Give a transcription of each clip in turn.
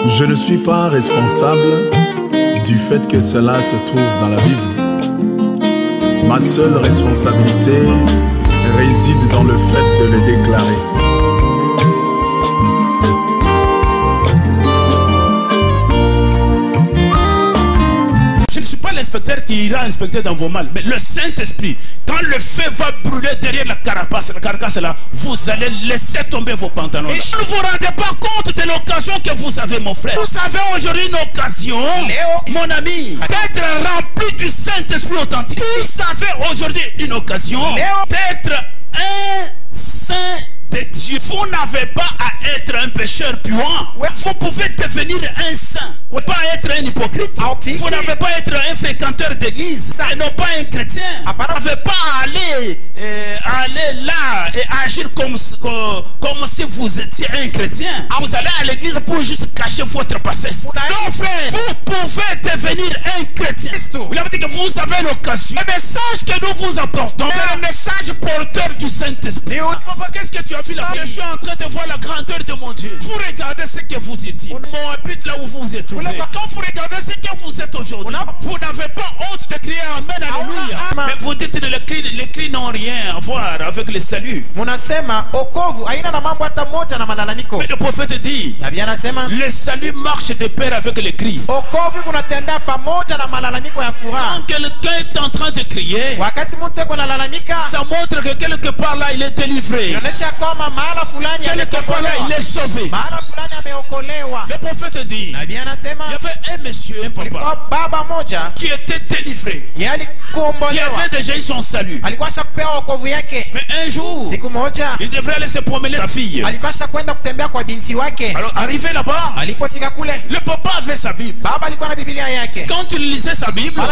Je ne suis pas responsable du fait que cela se trouve dans la Bible. Ma seule responsabilité réside dans le fait de le déclarer. Je ne suis pas l'inspecteur qui ira inspecter dans vos mal, mais le Saint-Esprit, quand le feu va brûler derrière la carcasse là, vous allez laisser tomber vos pantalons. Et je ne vous rendez pas compte de l'occasion que vous avez, mon frère. Vous avez aujourd'hui une occasion, mon ami, d'être rempli du Saint-Esprit authentique. Vous avez aujourd'hui une occasion d'être un saint de Dieu. Vous n'avez pas à être un pécheur puant. Vous pouvez devenir un saint. Vous n'avez pas à être un hypocrite. Vous n'avez pas à être un fréquenteur d'église et non pas un chrétien. Vous n'avez pas à aller là et agir comme si vous étiez un chrétien. Vous allez à l'église pour juste cacher votre passesse. Non, frère, vous pouvez devenir un chrétien. Vous avez dit que vous avez l'occasion. Le message que nous vous apportons, c'est le message porteur du Saint-Esprit. Papa, qu'est-ce que tu as vu là? Je suis en train de voir la grandeur de mon Dieu. Vous regardez ce que vous étiez. Mon habit là où vous êtes. Quand vous regardez ce que vous êtes aujourd'hui, vous n'avez pas honte de crier Amen, Alléluia. Mais vous dites que les cris n'ont rien à voir avec le salut. Mais le prophète dit, le salut marche de pair avec les cris. Quand quelqu'un est en train de crier, ça montre que quelque part là il est délivré. Quelque part là il est sauvé. Le prophète dit, il y avait un monsieur, un papa, qui était délivré, qui avait déjà eu son salut. Mais un jour, il devrait aller se promener la fille. Alors arrivé là-bas, le papa avait sa Bible. Quand il lisait sa Bible, on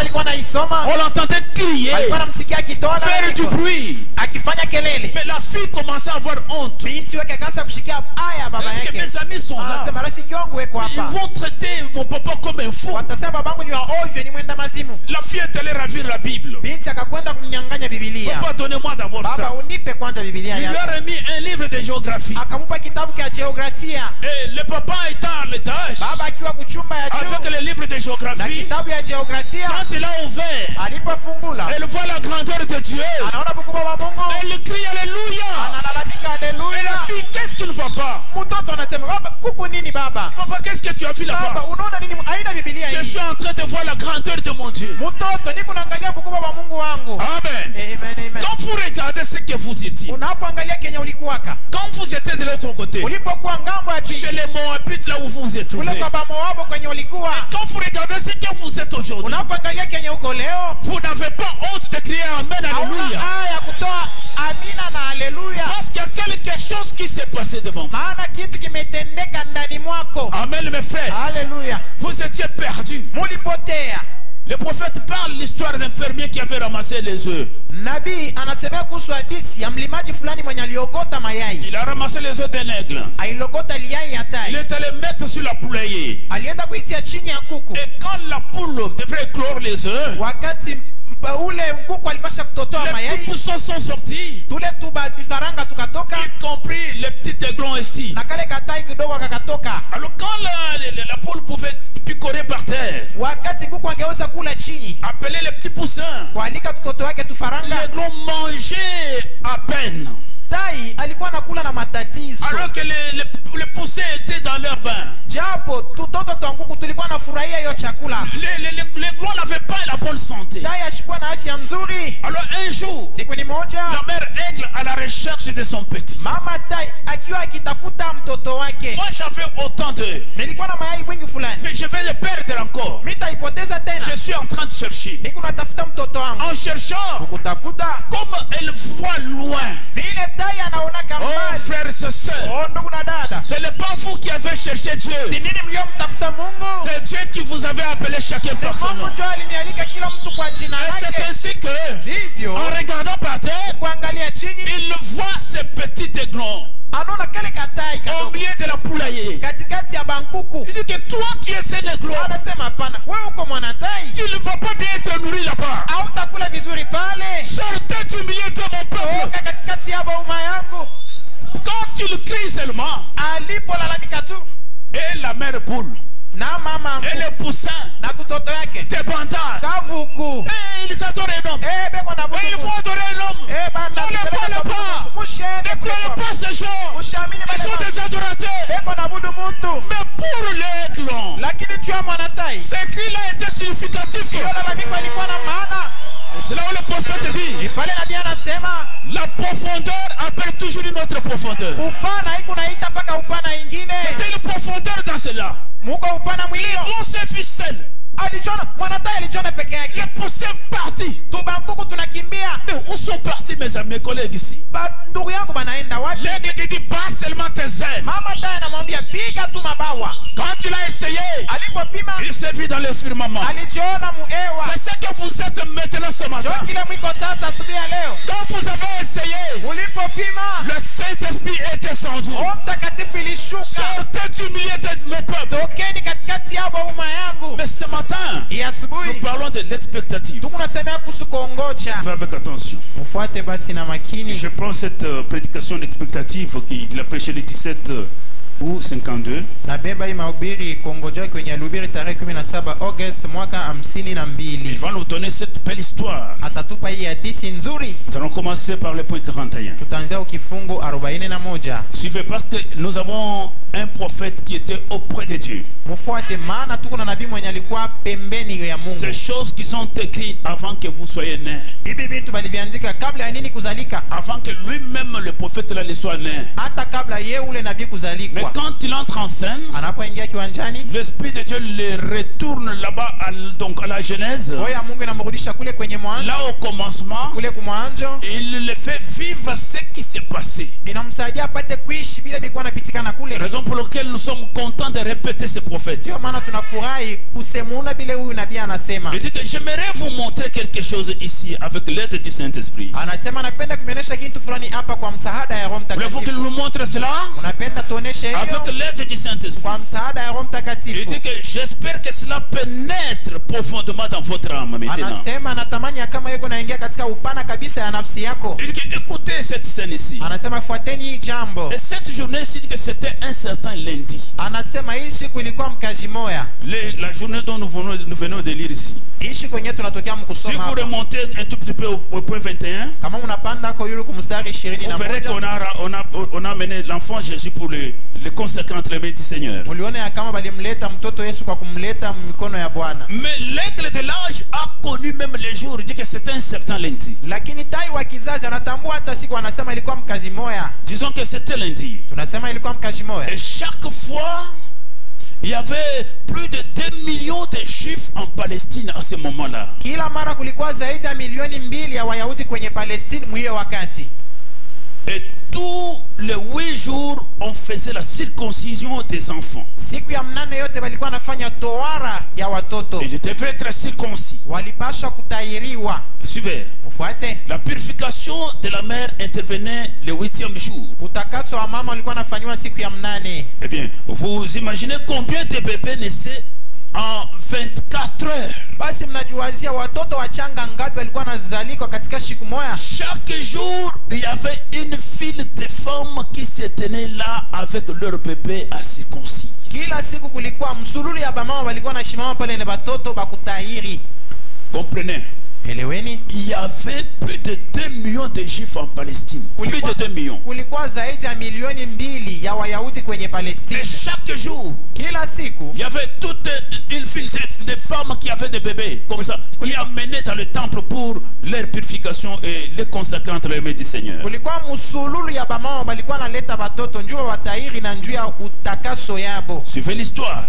l'entendait crier, faire du bruit. Mais la fille commençait à avoir honte. Elle dit que mes amis sont là. Ils vont traiter mon papa comme un fou. La fille est allée ravir la Bible. Papa, donnez-moi d'abord ça. Il leur a mis un livre de géographie. Et le papa étant à l'étage avec le livre de géographie, quand il a ouvert, elle voit la grandeur de Dieu. Elle crie Alléluia. Et la fille, qu'est-ce qu'il ne va pas? Papa, qu'est-ce que tu as vu là-bas? Je suis en train de voir la grandeur de mon Dieu. Amen. Quand vous regardez ce que vous étiez, quand vous étiez de l'autre côté, chez les Moabites là où vous êtes trouvés, quand vous regardez ce que vous êtes aujourd'hui, vous n'avez pas honte de crier Amen, Alléluia. Parce qu'il y a quelque chose qui s'est passé devant vous. Amen, mes frères. Alléluia. Vous étiez perdus. Le prophète parle l'histoire d'un fermier qui avait ramassé les œufs. Il a ramassé les œufs d'un aigle. Il est allé mettre sur la poulailler. Et quand la poule devrait éclore les œufs, les petits poussons sont sortis, y compris les petits aiglons ici. Alors quand la poule pouvait picorer par terre, appeler les petits poussins, les aiglons mangeaient à peine. Alors que les poussins étaient dans leur bain. Les aiglons n'avaient pas la bonne santé. Alors un jour, la mère aigle à la recherche de son petit. Moi j'avais autant d'œufs, mais je vais les perdre encore. Je suis en train de chercher. En cherchant, comme elle voit loin. Oh frères et sœurs, ce n'est pas vous qui avez cherché Dieu, c'est Dieu qui vous avait appelé chacun par son nom. Et c'est ainsi que, en regardant par terre, il voit ces petits aiglons au milieu de la poulailler. Il dit que toi tu es un aiglon, tu ne vas pas bien être nourri là-bas. Sortez du milieu de mon peuple. Quand il crie seulement, et la mère poule, et les poussins, des bandards, et ils adorent un homme. Et il faut adorer un homme. Ne les parlez pas. Ne croyez pas ces gens. Ils sont des adorateurs. Mais pour les clons, ce cri-là était significatif. Et c'est là où le prophète dit, la profondeur appelle toujours une autre profondeur. C'était une profondeur dans cela. Les clons se ficellent. Les poussins partis. Mais où sont partis mes amis, mes collègues ici? L'aigle dit pas seulement tes ailes. Quand tu l'as essayé, il s'est vu dans le firmament. C'est ce que vous êtes maintenant ce matin. Quand vous avez essayé, le Saint-Esprit est descendu. Sortez du milieu de mes peuples. Mais ce matin, nous parlons de l'expectative. Fais avec attention. Je prends cette prédication d'expectative qu'il a prêché le 17 ou 52. Il va nous donner cette belle histoire. Nous allons commencer par le point 41. Suivez, parce que nous avons un prophète qui était auprès de Dieu. Ces choses qui sont écrites avant que vous soyez nés. Avant que lui-même le prophète là ne soit né. Mais quand il entre en scène, l'Esprit de Dieu le retourne là-bas donc à la Genèse. Là au commencement, il le fait vivre ce qui s'est passé. Raison pour laquelle nous sommes contents de répéter ce prophète. Il dit que j'aimerais vous montrer quelque chose ici avec l'aide du Saint-Esprit. Voulez-vous qu'il nous montre cela? Avec l'aide du Saint-Esprit. Il dit que j'espère que cela pénètre profondément dans votre âme maintenant. Il dit que écoutez cette scène ici. Et cette journée-ci, dit que c'était un certain lundi. La journée dont nous venons de lire ici. Si vous remontez un tout petit peu au point 21, vous verrez qu'on a amené l'enfant Jésus pour le consacrer entre les mains du Seigneur. Mais l'aigle de l'âge a connu même les jours. Il dit que c'était un certain lundi. Disons que c'était lundi. Et chaque fois, il y avait plus de 2 millions de Juifs en Palestine à ce moment-là. Et tous les 8 jours, on faisait la circoncision des enfants. Ils devaient être circoncis. Suivez. La purification de la mère intervenait le 8e jour. Eh bien, vous imaginez combien de bébés naissaient en 24 heures. Chaque jour, il y avait une file de femmes qui se tenaient là avec leur bébé à circoncis. Comprenez? Il y avait plus de 2 millions de Juifs en Palestine. Plus de 2 millions. Et chaque jour, il y avait toute une file de femmes qui avaient des bébés, comme ça, qui amenaient dans le temple pour leur purification et les consacrer entre les mains du Seigneur. Suivez l'histoire.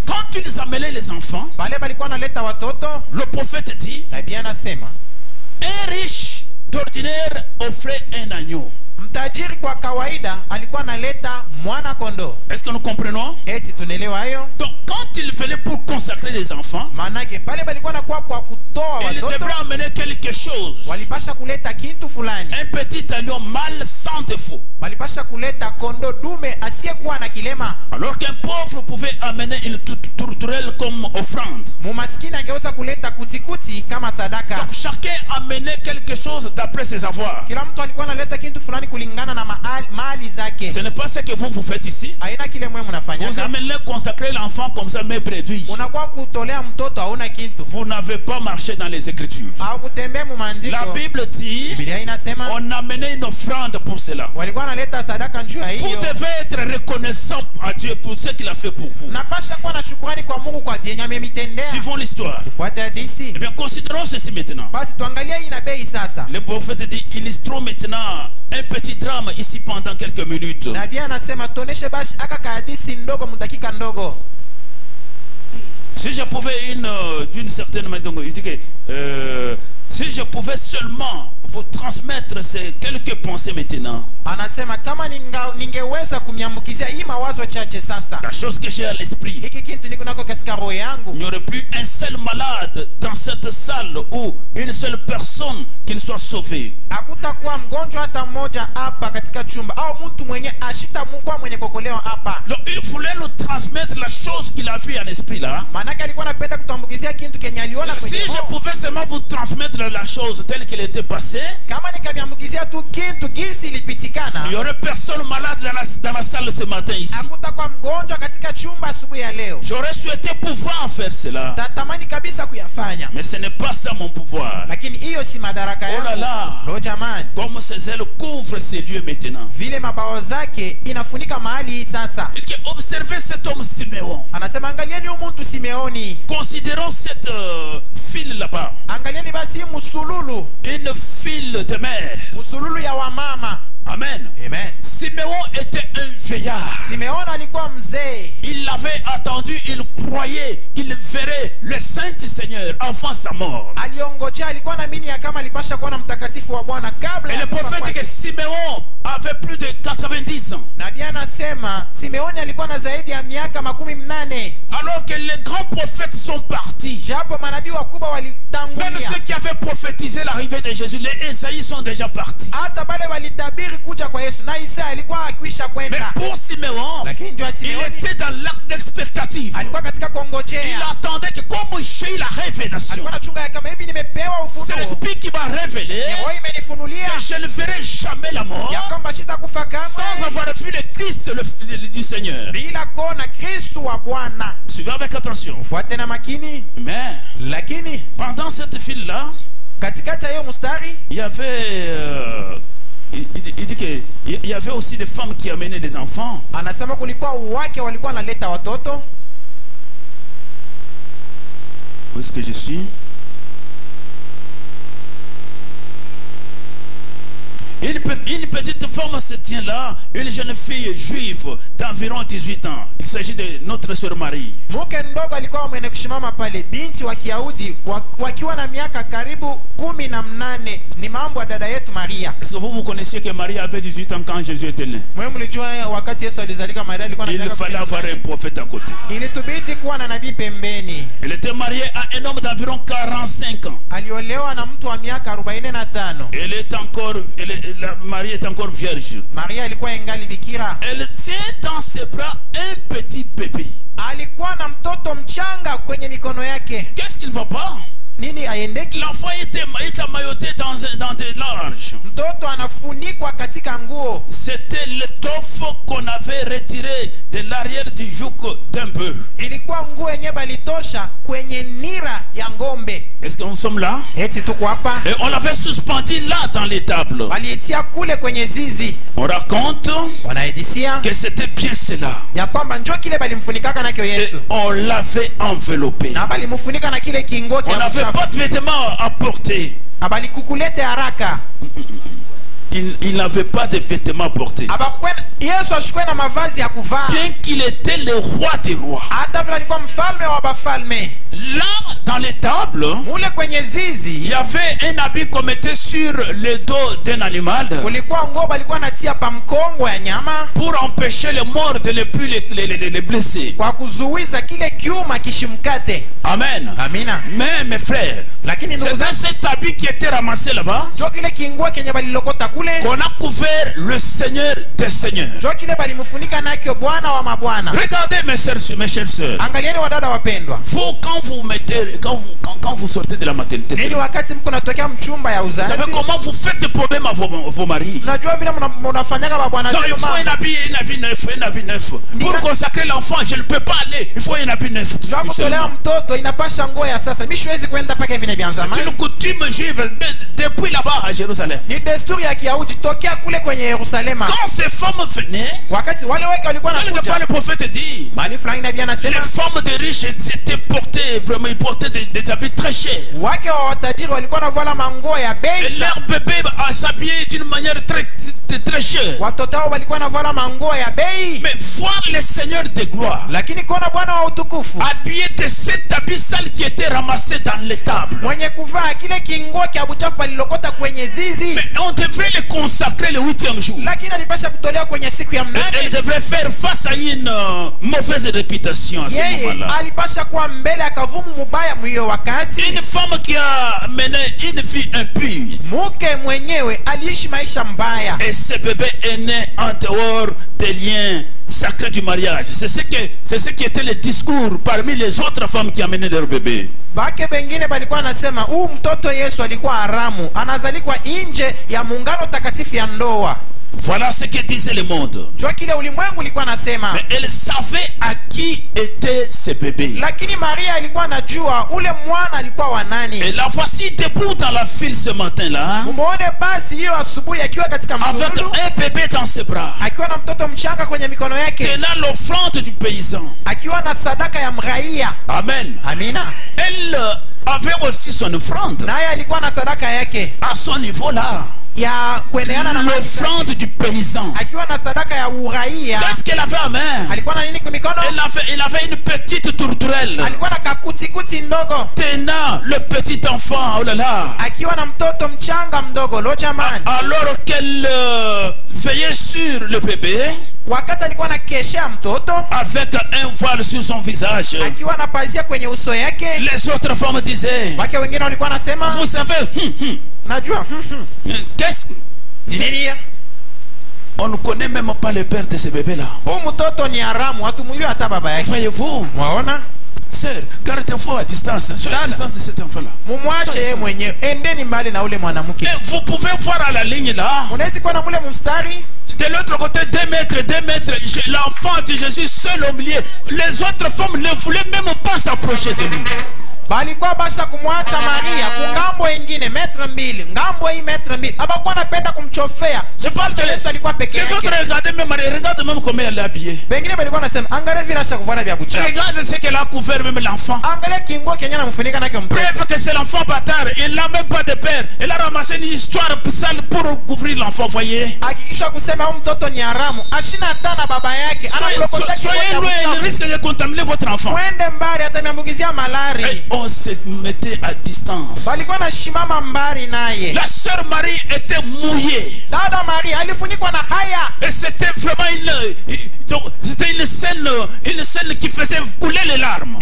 Quand ils amenaient les enfants, le prophète dit, un riche d'ordinaire offrait un agneau. Est-ce que nous comprenons? Donc quand il venait pour consacrer les enfants, il devrait amener quelque chose. Un petit agneau mâle sans défaut. Alors qu'un pauvre pouvait amener amener une tourterelle comme offrande. Mumaskini angeweza kuleta kutikuti kama sadaka. Donc chacun amenait quelque chose d'après ses avoirs. Kila mtu alikuwa analeta kitu fulani kulingana na mali zake. Ce n'est pas ce que vous faites ici. Aina kile mwe mnafanya. Vous amenez consacrer l'enfant comme ça mais réduit. Unakuwa kutolea mtoto hauna kitu. Vous n'avez pas marché dans les Écritures. Au kutembea mu maandiko. La Bible dit Biblia inasema on amenait une offrande pour cela. Walikuwa analeta sadaka njoo hiyo. Vous devez être reconnaissant à Dieu pour ce qu'il a fait pour vous. Napasha kuwa na shukrani kwa Mungu kwa yenye amemitendea. Suivons l'histoire. Tufuate hadithi. Eh bien, considérons ceci maintenant. Basi tuangalie hii na bei sasa. Le prophète dit illustrons maintenant un petit drame ici pendant quelques minutes. Nabii anasema tuoneshe basi aka hadithi ndogo mdakika ndogo. Si je pouvais d'une certaine manière, si je pouvais seulement vous transmettre ces quelques pensées maintenant. Anasema kama ningeweza kumyambukizia hii mawazo chache sasa. La chose que j'ai à l'esprit. Hiki kitu niko nako katika roho yangu. Il n'y aurait plus un seul malade dans cette salle ou une seule personne qui ne soit sauvée. Hakutakuwa mgonjwa hata mmoja hapa katika chumba au mtu mwenye ashita mkwa mwenye kokolewa hapa. Donc il voulait nous transmettre la chose qu'il a vu en esprit là. Manake alikuwa anapenda kutambukizia kitu kenye aliona kwenye roho. Si je pouvais seulement vous transmettre la chose telle qu'elle était passée. Kama nikamyambukizia tu kitu gisi ilipitikana. Il y aurait personne malade dans la salle ce matin ici. Hakutakuwa mgonjwa katika chumba asubuhi ya leo. J'aurais souhaité pouvoir faire cela. Tatamani kabisa kuyafanya. Mais ce n'est pas ça mon pouvoir. Lakini hiyo si madaraka yangu. Oh là là. Lo jamani. Comme ses ailes couvrent ces lieux maintenant. Vile mabawa zake inafunika mahali hii sasa. Est-ce que observez cet homme Siméon. Anasema angalieni huyu mtu Simeoni. Considérons cette file là-bas. Angalieni basi musululu. Une file de mère. Musululu ya wamama. Amen. Amen. Siméon était un vieillard. Simeon alikuwa mzee. Il l'avait attendu, il croyait qu'il verrait le Saint-Seigneur avant sa mort. Aliongojea, alikuwa naamini ya kama alipasha kuona mtakatifu wa Bwana kabla. Et le prophète dit que Siméon avait plus de 90 ans. Nabii anasema Simeoni alikuwa na zaidi ya miaka 80. Alors que les grands prophètes sont partis. Japo manabii wakubwa walitangulia. Même ceux qui avaient prophétisé l'arrivée de Jésus, les Isaïe sont déjà partis. Hata bale walitabiri kuja kwa Yesu na Isaya alikuwa akwisha kwenda. Mais pour Siméon, il était dans l'acte d'expectative. Alikuwa katika kongojea. Il attendait que comme j'ai la révélation, alikuwa anachunga kama hivi nimepewa ufunuo. C'est l'esprit qui m'a révélé que je ne verrai jamais la mort ya kwamba sitakufa kamwe sans avoir vu le Christ du Seigneur. Bila kuona Kristo wa Bwana. Suivez avec attention. Fuate na makini. Mais lakini pendant cette file là, katikati ya hiyo mstari, il y avait il dit que il y avait aussi des femmes qui amenaient des enfants. Anasema kulikuwa wake walikuwa wanaleta watoto. Où est-ce que je suis? Une petite femme se tient là, une jeune fille juive d'environ 18 ans. Il s'agit de notre sœur Marie. Mke ndogo alikuwa mwenye kusimama pale, binti wa Kiyahudi wakiwa na miaka karibu 18. Ni mambo ya dada yetu Maria. Est-ce que vous connaissiez que Marie avait 18 ans quand Jésus était né? Mwe mlijua wakati Yesu alizalika Maria alikuwa na miaka 18. Il fallait avoir un prophète à côté. Ilitubidi kuwa na nabii pembeni. Elle était mariée à un homme d'environ 45 ans. Aliolewa na mtu wa miaka 45. Marie est encore vierge. Maria ilikuwa ingali bikira. Elle tient dans ses bras un petit bébé. Alikuwa na mtoto mchanga kwenye mikono yake. Qu'est-ce qui ne va pas? Nini aiendeki? L'enfant était mailloté dans des larges. Mtoto anafunikwa katika nguo. C'était l'étoffe qu'on avait retiré de l'arrière du joug d'un bœuf. Ilikuwa nguo yenyewe balitosha kwenye nira ya ngombe. Est-ce que nous sommes là? Eti tuko hapa. Et on l'avait suspendu là dans l'étable. Walitia kule kwenye zizi. On raconte que c'était bien cela. Ya kwamba njoo kile balimfunikaka nakyo Yesu. Et on l'avait enveloppé. Na balimfunika na kile kingo kia mchafu. Pas de vêtements à porter. Abalikukulete haraka. Il n'avait pas de vêtements à porter. Bien qu'il était le roi des rois. Là, dans l'étable, il y avait un habit qu'on mettait sur le dos d'un animal pour empêcher les morts de ne plus les blesser. kwa kuzuiza kile kiuma kishimkate. Amen. Amina. Mais mes frères, Lakini ndugu c'est dans zangu, cet habit qui était ramassé là-bas jo kile kingua kenye balilokota kule, qu'on a couvert le Seigneur des Seigneurs. jo kile balimfunika nakyo Bwana wa mabwana. Regardez mes chères sœurs. Angalieni wadada wapendwa, Vous quand vous sortez de la maternité, nini wakati mko natokea mchumba ya vous uzazi, savez comment vous faites des problèmes à vos maris. unajua vile mnafanyaga babwana Non, il faut un habit neuf. Pour consacrer l'enfant, je ne peux pas aller. Il faut un habit neuf. Jua kutolea mtoto inapasha nguo ya sasa. Mimi siwezi kwenda paka hivi na vya C'est zamani. une coutume juive depuis là-bas à Jérusalem. Ni desturi ya Kiyahudi tokea kule kwenye Yerusalema. Quand ces femmes venaient, Wakati wale wake walikuwa quelque part wanakuja, le prophète dit, bali fulani nabii les anasema femmes des riches étaient portées, vraiment, ils portaient des habits très chers. wake wa watajiri walikuwa wanavala manguo ya Et bei sana. leur bébé s'habillait d'une manière très chère. Watoto wao walikuwa wanavala manguo ya bei. Mais voir le Seigneur de gloire Lakini kuona Bwana wa utukufu habillé de cet habit sale qui était ramassé dans l'étable, mwenye kuvaa kile kinguo kia buchafu balilokota kwenye zizi, mais on devrait le consacrer le 8e jour. lakini alipasha kutolewa kwenye siku ya Elle mnane. devrait faire face à une mauvaise réputation à ce Yeye moment-là. alipasha kuwa mbele akavumu mubaya mwiyo wakati. Une femme qui a mené une vie impure. Muke mwenyewe aliishi maisha mbaya. Et ce bébé est né en dehors des liens sacrés du mariage. C'est ce qui était le discours parmi les autres femmes qui amenaient leur bébé. Bake bengine balikuwa anasema huu mtoto Yesu alikuwa haramu, anazalikwa nje ya muungano takatifu ya ndoa. Voilà ce que disait le monde. Jua kile ulimwengu ulikuwa anasema. Mais elle savait à qui était ce bébé. Lakini Maria alikuwa anajua ule mwana alikuwa wa nani. Et la voici debout dans la file ce matin-là, Muone basi hiyo asubuhi akiwa katika avec msururu, un bébé dans ses bras, akiwa na mtoto mchanga kwenye mikono yake, tenant l'offrande du paysan. akiwa na sadaka ya mraia. Amen. Amina. Elle avait aussi son offrande Naye alikuwa na sadaka yake à son niveau là. ya kuendeana na L'offrande du paysan. akiwa na sadaka ya uraia. Qu'est-ce qu'elle avait en main? Alikuwa na nini kwa mikono? Elle avait une petite tourterelle Alikuwa na kakutikuti ndogo, tenant le petit enfant. Oh là là. akiwa na mtoto mchanga mdogo. Lo jamani, Alors qu'elle veillait sur le bébé wakati alikuwa anakeshea mtoto avec un voile sur son visage, akiwa anapazia kwenye uso yake, les autres femmes disaient, wake wengine walikuwa anasema vous savez, najua qu'est-ce ni nini ya? on ne connaît même pas le père de ce bébé-là. Huu mtoto ni haramu, hatumjui hata baba yake. Voyez-vous, Mwaona? sœur, gardez-vous à distance. Soyez à distance de cet enfant-là. Mumwache yeye mwenyewe, endeni mbali na ule mwanamke. Et vous pouvez voir à la ligne là, Unaweza kuona mule mstari de l'autre côté, 2 mètres, l'enfant de Jésus seul au milieu. Les autres femmes ne voulaient même pas s'approcher de lui. balikuwa basha kumwacha Maria kungambo ingine metre mbili, ngambo hii metre mbili, hapakuwa napenda kumchofea. Je pense que Yesu alikuwa peke les autres yake. regardent même comment elle est habillée. Wengine balikuwa nasema angalia vile ashakuvala vya buchafu, Regarde ce qu'elle a couvert même l'enfant. angalia kinguo kenye anamfunika nakyo mtoto. Bref, que c'est l'enfant bâtard. Il n'a même pas de père. Elle a ramassé une histoire sale pour couvrir l'enfant, voyez. Hakikisha kusema huyu mtoto ni haramu, ashina hata na baba yake, anamlokota Soyez loin, il risque de contaminer votre enfant. Mwende mbali, atamiambukizia malari. Et on se mettait à distance. Balikuwa na shimama mbali naye. La sœur Marie était mouillée. Dada Maria alifunikwa na haya. Et c'était vraiment une scène qui faisait couler les larmes.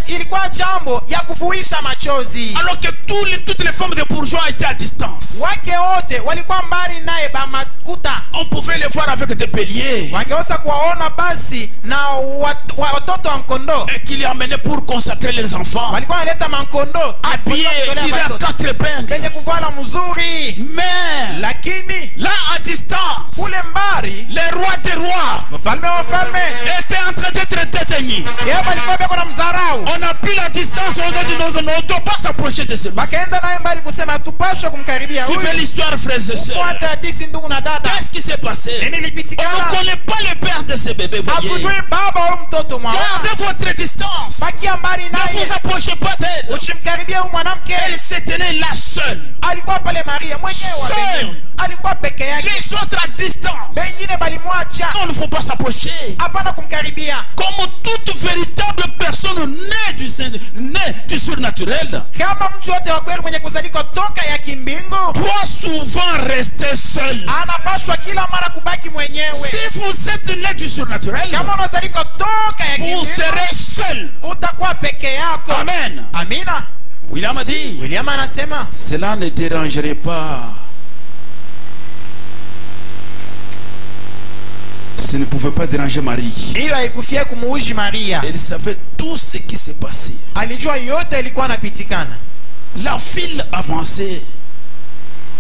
Ilikuwa jambo ya kufuisha machozi. Alors que toutes les femmes de bourgeois étaient à distance. Wake wote walikuwa mbali naye ba makuta. On pouvait les voir avec des béliers. Wangeweza kuwaona basi na watoto wa mkondo. Et qu'il y amenait pour consacrer les enfants. Walikuwa wanaleta mankondo Habillés, tirés à 4 épingles. kenye kuvala mzuri. Mais Lakini là à distance, kule mbali les rois des rois mfalme wa falme étaient en train d'être déteignés. yeye alikuwa beko na mzarau. On a pris la distance, on a dit non, on ne doit pas s'approcher de celui-ci. Wakaenda naye mbali kusema tupashwe kumkaribia huyu. Suivez l'histoire, frères et sœurs. Fuate hadithi ndugu na dada. Qu'est-ce qui s'est passé? Nini On lipitikana? ne connaît pas le père de ce bébé, voyez. Hakujui baba wa mtoto mwa. Gardez votre distance. Bakia mbali Ne naye. vous approchez pas d'elle. Usimkaribie huyu mwanamke. Elle s'est tenue là seule. Alikuwa pale Maria mwenyewe. Seule. Alikuwa peke yake. Les autres à distance. Wengine balimwacha. Non, il ne faut pas s'approcher. Hapana kumkaribia. Comme toute véritable personne née du surnaturel, Kama mtu yote wa kweli mwenye kuzalika toka ya kimbingu, doit souvent rester seul. anapaswa kila mara kubaki mwenyewe. Si vous êtes né du surnaturel, Kama unazalika toka ya vous kimbingu, serez seul. utakuwa peke yako. Amen. Amina. William a dit, William anasema cela ne dérangerait pas. Ce ne pouvait pas déranger Marie. hiyo haikufia kumuuji Maria. Elle savait tout ce qui s'est passé. Alijua yote ilikuwa inapitikana. La file avançait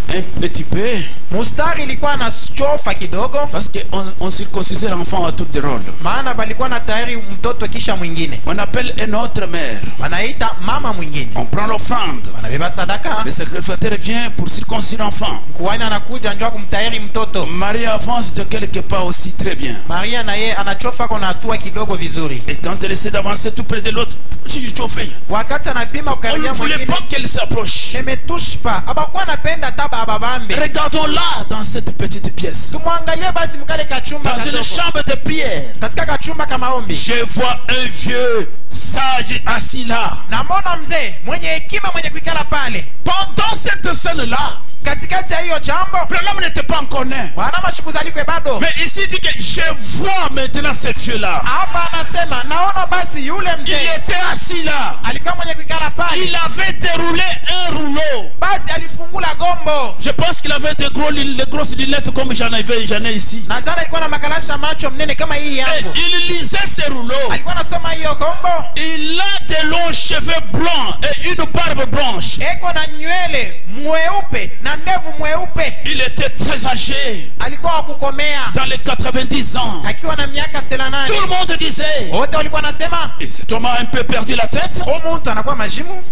un petit peu Mustari ilikuwa na chofa kidogo, parce qu'on circoncisait l'enfant à toutes les rôles. maana balikuwa na tayari mtoto kisha mwingine. On appelle une autre mère. Wanaita mama mwingine. On prend l'offrande. Wanabeba sadaka. Le secrétaire vient pour circoncire l'enfant. Kuhani anakuja njoo kumtayari mtoto. Marie avance de quelque part aussi très bien. Maria na yeye anachofa kwa hatua kidogo vizuri. Et quand elle essaie d'avancer tout près de l'autre, j'ai chauffé. Wakati anapima On ne kukaribia voulait mwingine, pas qu'elle s'approche. ne me touche pas. Abakuwa anapenda taba ababambe. Regardons-la dans cette petite pièce. Tumwangalie basi mkale kachumba Dans une kadogo. chambre de prière. Katika kachumba kama maombi. Je vois un vieux sage assis là. Namona mzee mwenye hekima mwenye kuikala pale. Pendant cette scène-là, Katikati ya hiyo jambo, l'homme n'était pas encore né. wana mashukuzalikwe bado. Mais ici il dit que je vois maintenant ce vieux-là. Hapa anasema naona basi yule Il mzee était assis là. alikuwa mwenye kuikala pale. Il avait déroulé un rouleau. Basi alifungula gombo. Je pense qu'il avait des grosses lunettes comme j'en ai ici. Nazana alikuwa na makalasha macho mnene kama hii Et yangu. il lisait ce rouleau. Alikuwa anasoma hiyo gombo. Il a de longs cheveux blancs et une barbe blanche. Eko na nywele mweupe na ndevu mweupe. Il était très âgé, Alikuwa wa kukomea dans les 90 ans. akiwa na miaka 78. Tout le monde disait, Wote walikuwa nasema et cet homme a un peu perdu la tête, huyu mtu anakuwa majimu,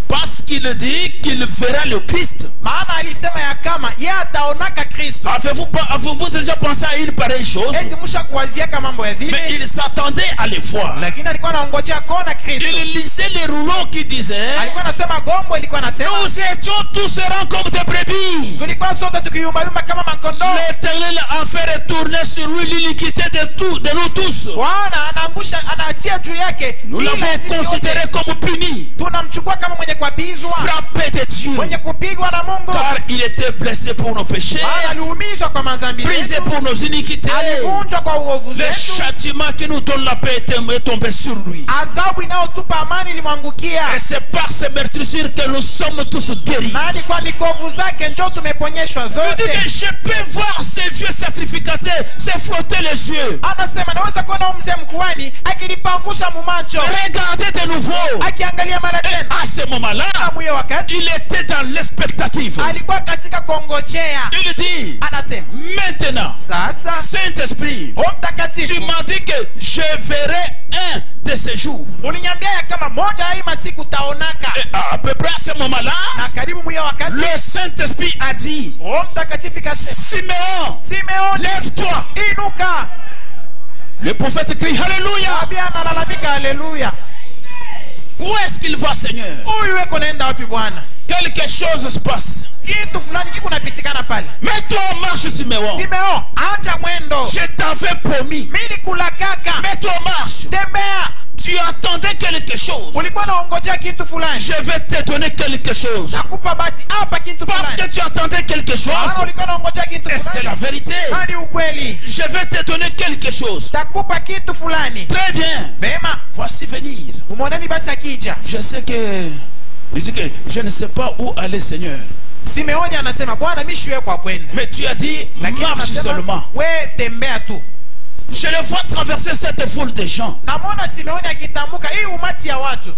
parce qu'il dit qu'il verra le Christ. maana alisema ya kama yeye ataonaka Kristo. Avez-vous déjà pensé à une pareille chose? Eti musha kuwaziaka mambo ya Mais vile, il s'attendait à les voir. lakini alikuwa anaongojea kuona Kristo. Il lisait les rouleaux qui disaient, Alikuwa anasema gombo ilikuwa nasema nous étions tous errants comme des brebis. tulikuwa sote tukiyumbayumba kama makondoo. L'Éternel a fait retourner sur lui l'iniquité de nous tous. Bwana anaangusha, anaachia juu yake Nous ila l'avons sisi considéré wote comme puni, tunamchukua kama mwenye kuapizwa, frappé de Dieu, mwenye kupigwa na Mungu, car il était blessé pour nos péchés, maana aliumizwa kwa madhambi brisé yetu, pour nos iniquités. alivunjwa kwa uovu Le zetu, châtiment qui nous donne la paix est tombé sur lui. adhabu inayotupa amani ilimwangukia, Et c'est par ces meurtrissures que nous sommes tous guéris. na ni kwa mikovu zake njoo tumeponyeshwa Il dit zote. que je peux voir ces vieux sacrificateurs se frotter les yeux. Anasema naweza kuona huyu mzee mkuhani akilipangusha mumacho, Regardez de nouveau. akiangalia mara tena. À ce moment-là, Mwiyo wakati il était dans l'expectative. alikuwa katika kongojea, Il dit, anasema maintenant, sasa Saint-Esprit, Roho tu Mtakatifu m'as dit que je verrai un de ces jours. uliniambia ya kama moja ya hii masiku taonaka, Et à peu près à ce moment-là, na karibu mwiyo wakati le Saint-Esprit a dit, Roho Mtakatifu kasema, Simeon, Simeoni, lève-toi. inuka. Le prophète crie, Alléluia. Nabii analalamika, haleluya, Où est-ce qu'il va, Seigneur? huyu weko naenda wapi Bwana? Quelque chose se passe. Kitu fulani kiko napitikana pale. Mets-toi en marche, Simeon. Simeon, acha mwendo, Je t'avais promis. mimi nikulakaka, Mets-toi en marche. tembea. Tu attendais quelque chose. Ulikuwa naongojea kitu fulani, Je vais te donner quelque chose. nakupa basi hapa kitu Parce fulani. que tu attendais quelque chose. Maana ulikuwa naongojea kitu Et c'est la fulani, vérité. hadi ukweli. Je vais te donner quelque chose. Takupa kitu fulani. Très bien. Vema, Voici venir. umeoneni basi akija. Je sais que... Il dit que je ne sais pas où aller, Seigneur. Simeoni anasema Bwana, mimi shiwe kwa kwenda, Mais tu as dit, lakini marche seulement. anasema we tembea tu. Je le vois traverser cette foule de gens. Namwona Simeoni akitambuka hii umati ya watu,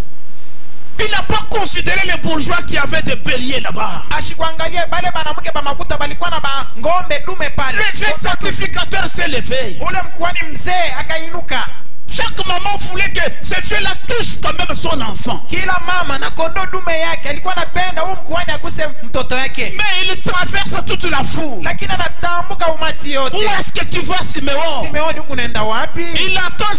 Il n'a pas considéré les bourgeois qui avaient des béliers là-bas. ashikuangalie bale banamuke bamakuta balikuwa na ngombe dume pale. Le vieux sacrificateur s'est levé. Ule mkuhani mzee akainuka. Chaque maman voulait que ces filles-là touchent quand même son enfant. Kila mama na kondo dume yake alikuwa anapenda huyu mkuhani aguse mtoto yake. Mais il traverse toute la foule. Lakini anatambuka umati yote. Où est-ce que tu vas, Siméon? Simeoni huko unaenda wapi? Il attend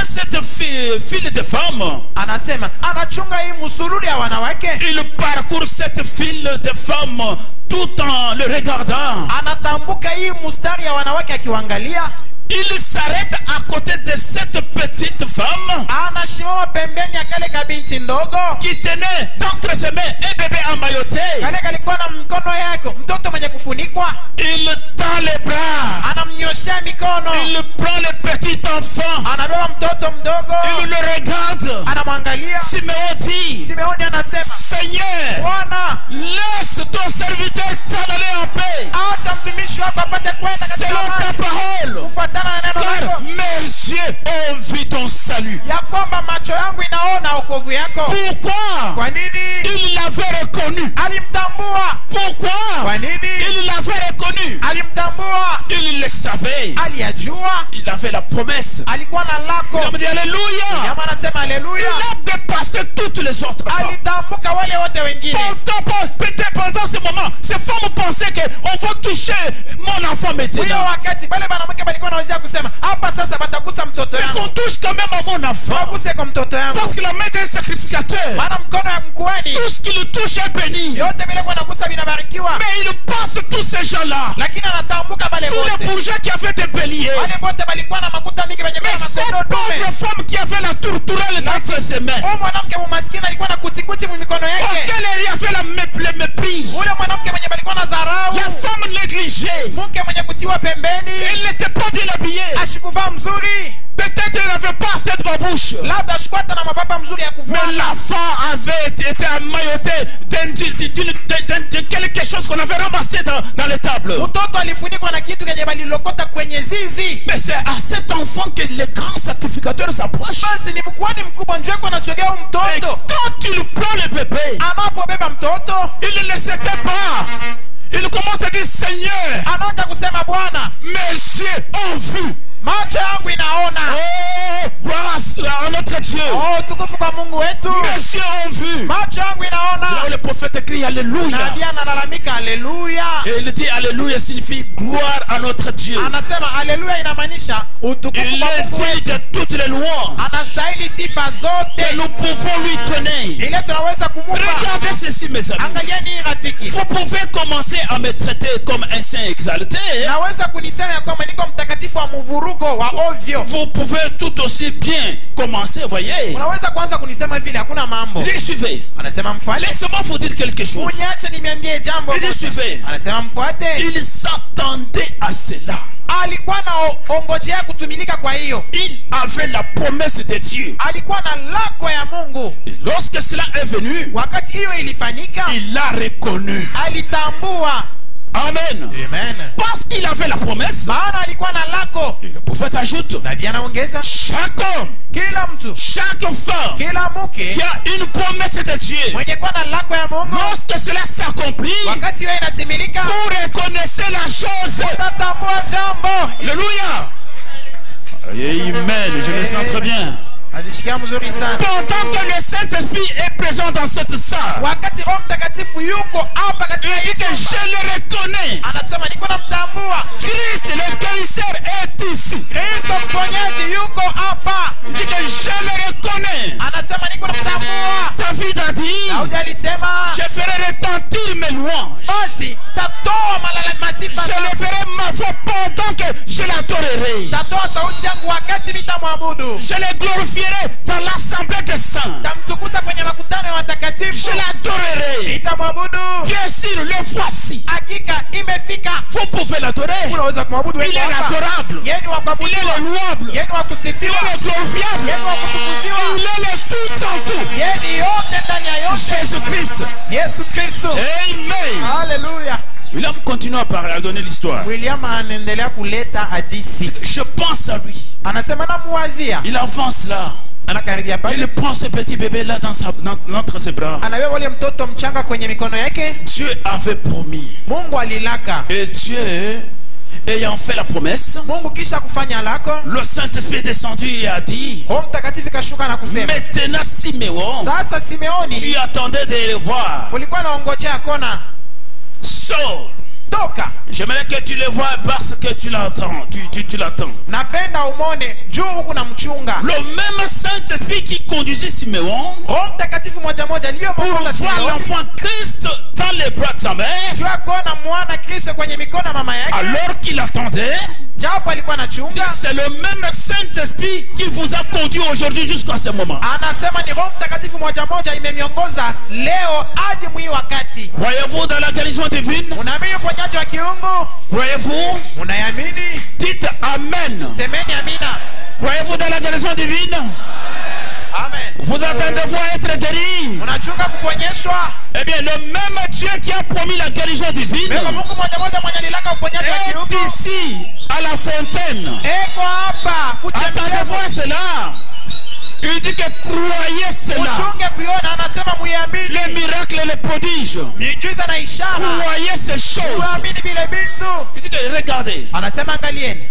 cette file de femmes. Anasema anachunga hii msururi ya wanawake. Il parcourt cette file de femmes tout en le regardant. Anatambuka hii mstari ya wanawake akiwaangalia. Il s'arrête à côté de cette petite femme Anashimama pembeni ya kale kabinti ndogo qui tenait entre ses mains un bébé emmailloté. Kale kalikuwa na mkono yake mtoto mwenye kufunikwa. Il tend les bras. Anamnyoshia mikono. Il prend le petit enfant. Anabeba mtoto mdogo. Il le regarde. Anamwangalia. Simeon dit, Simeoni anasema, Seigneur, Bwana, laisse ton serviteur t'en aller en paix. acha mtumishi wako apate kwenda katika Selon ta amani. parole. Kufuatana na neno Car lako. mes yeux ont vu ton salut. Ya kwamba macho yangu inaona wokovu yako. Pourquoi? Kwa nini? Il l'avait reconnu. Alimtambua. Pourquoi? Kwa nini? Il l'avait reconnu. Alimtambua. Il le savait. Aliyajua. Il avait la promesse. Alikuwa na lako. Il a dit Alléluia. Jamaa anasema haleluya. Il a dépassé toutes les autres femmes. Alitambuka wale wote wengine. Pendant ce moment, ces femmes pensaient qu'on va toucher mon enfant Huyo maintenant. wakati wale wanawake walikuwa wanaweza kusema hapa sasa batagusa mtoto Mais qu'on yangu. touche quand même à mon enfant. Waguse kwa mtoto yangu. Parce que la main d'un sacrificateur, Maana mkono ya mkuhani tout ce qui le touche est béni. yote vile kwa nagusa vinabarikiwa. Mais il passe tous ces gens-là. Lakini anatambuka wale Tous les wote. bourgeois qui avaient des béliers. Wale wote walikuwa na makuta mingi wenye Mais cette makondo pauvre dume. femme qui avait la tourterelle entre ses mains, Huyo mwanamke mumaskini alikuwa na kutikuti mikono yake. auquel il y avait le mépris, Ule mwanamke mwenye alikuwa na dharau. la femme négligée, Mke mwenye kutiwa pembeni. il n'était pas bien habillé. Ashikuvaa mzuri. Peut-être il n'avait pas cette babouche. Labda ashikwata na mapapa mzuri ya kuvua. Mais l'enfant avait été emmailloté de quelque chose qu'on avait ramassé dans les tables. Mtoto alifunikwa na kitu kenye balilokota kwenye zizi. Mais c'est à cet enfant que les grands sacrificateurs s'approchent. Basi ni mkuhani mkubwa ndio yuko anasogea Et mtoto. quand il prend le bébé, Anapobeba mtoto, il ne s'était pas. Il commence à dire Seigneur, anaanza kusema Bwana, mes yeux ont vu. macho yangu inaona. Oh, grâce à notre Dieu. Oh, tukufu kwa Mungu wetu. Mes yeux ont vu. Macho yangu Là où inaona. le prophète crie Alléluia. Nabii analalamika haleluya. Et il dit Alléluia signifie gloire à notre Dieu. Anasema haleluya inamaanisha utukufu Il kwa est Mungu digne wetu. de toutes les louanges Anastahili sifa que zote. nous pouvons lui donner. Ile tunaweza kumupa. Regardez ceci, mes amis. Angalieni hii rafiki. Vous pouvez commencer à me traiter comme un saint exalté. Naweza kunisema ya kwamba niko mtakatifu wa mvurugo wa ovyo. Vous pouvez tout aussi bien commencer, voyez. Unaweza kwanza kunisema vile hakuna mambo. Il dit suivez. Anasema mfuate. Laissez-moi vous dire quelque chose. Uniache niambie jambo. Il dit suivez. Anasema mfuate. Il s'attendait à cela. Alikuwa na ongojea kutumilika kwa hiyo. Il avait la promesse de Dieu. Alikuwa na lako ya Mungu. Et lorsque cela est venu, Wakati hiyo ilifanyika, il l'a reconnu. alitambua. Amen. Amen. Parce qu'il avait la promesse, Maana alikuwa na lako. et le prophète ajoute, Nabii anaongeza, chaque homme, kila mtu, chaque femme kila mke qui a une promesse de Dieu, mwenye kuwa na lako ya Mungu, lorsque cela s'accomplit, wakati hiyo inatimilika, vous reconnaissez la chose. utatambua jambo. Alléluia. Amen. Je me sens très bien. Alishikia mzuri sana. Pendant que le Saint-Esprit est présent dans cette salle, Wakati Roho Mtakatifu yuko hapa katika il hii dit que nyumba, je le reconnais. anasema niko namtambua. Christ, le guérisseur, est ici. Kristo mponyaji yuko hapa. Il dit que je le reconnais. Anasema niko namtambua. David a dit, Daudi alisema, je ferai retentir mes louanges. basi tatoa masifa Je zangu. leverai ma voix pendant que je l'adorerai. Tatoa sauti yangu wakati nitamwabudu. Je le glorifierai dans l'assemblée des saints. Tamtukuza kwenye makutano ya watakatifu. Je l'adorerai. Nitamwabudu. Bien sûr, le voici. Hakika imefika. Vous pouvez l'adorer. Unaweza kumwabudu Il wewe est hapa. adorable. Yeye ni wa Il kuabudiwa. est le louable. Yeye ni wa Il kusifiwa. est le glorifiable. Yeye ni wa kutukuziwa. Il est le tout en tout. Yeye ni yote ndani ya yote. Jésus-Christ. Yesu Kristo. Amen. Haleluya. William continue à parler, à donner l'histoire. William anaendelea kuleta hadithi. Je pense à lui. Anasema namuwazia. Il avance là. Anakaribia pale. Il prend ce petit bébé là entre ses bras. Anabeba wale mtoto mchanga kwenye mikono yake. Dieu avait promis. Mungu alilaka. Et Dieu ayant fait la promesse, Mungu kisha kufanya lako, le Saint-Esprit est descendu et a dit, Roho Mtakatifu kashuka na kusema, maintenant Siméon, sasa Simeoni, tu attendais de les voir. ulikuwa naongojea kona, Sors. toka. J'aimerais que tu le vois parce que tu l'attends. Tu l'attends. Napenda umone juu huku na mchunga. Le même Saint-Esprit qui conduisit Siméon Roho Mtakatifu moja moja liyo pour mwongoza voir Simeoni, l'enfant Christ dans les bras de sa mère, juu akona mwana Kristo kwenye mikono ya mama yake, alors qu'il attendait. japo alikuwa anachunga. C'est le même Saint-Esprit qui vous a conduit aujourd'hui jusqu'à ce moment. Anasema ni Roho Mtakatifu moja moja imemiongoza leo hadi mwi wakati. Croyez-vous dans la guérison divine? Unaamini uponyaji wa kiungu? Croyez-vous? Unayamini? Dites Amen. Semeni amina. Croyez-vous dans la guérison divine? Amen. Vous attendez-vous à être guéri? Unachunga kuponyeshwa? Eh bien, le même Dieu qui a promis la guérison divine Mema Mungu moja moja mwenye alilaka uponyaji wa est kiungu ici, à la fontaine. eko hapa Attendez-vous à kuchemsha. cela. Il dit que croyez cela. Uchunge kuiona, anasema muiamini. Les miracles et les prodiges. Miujiza na ishara. Croyez ces choses. Muamini vile vitu. Il dit que regardez. Anasema angalieni.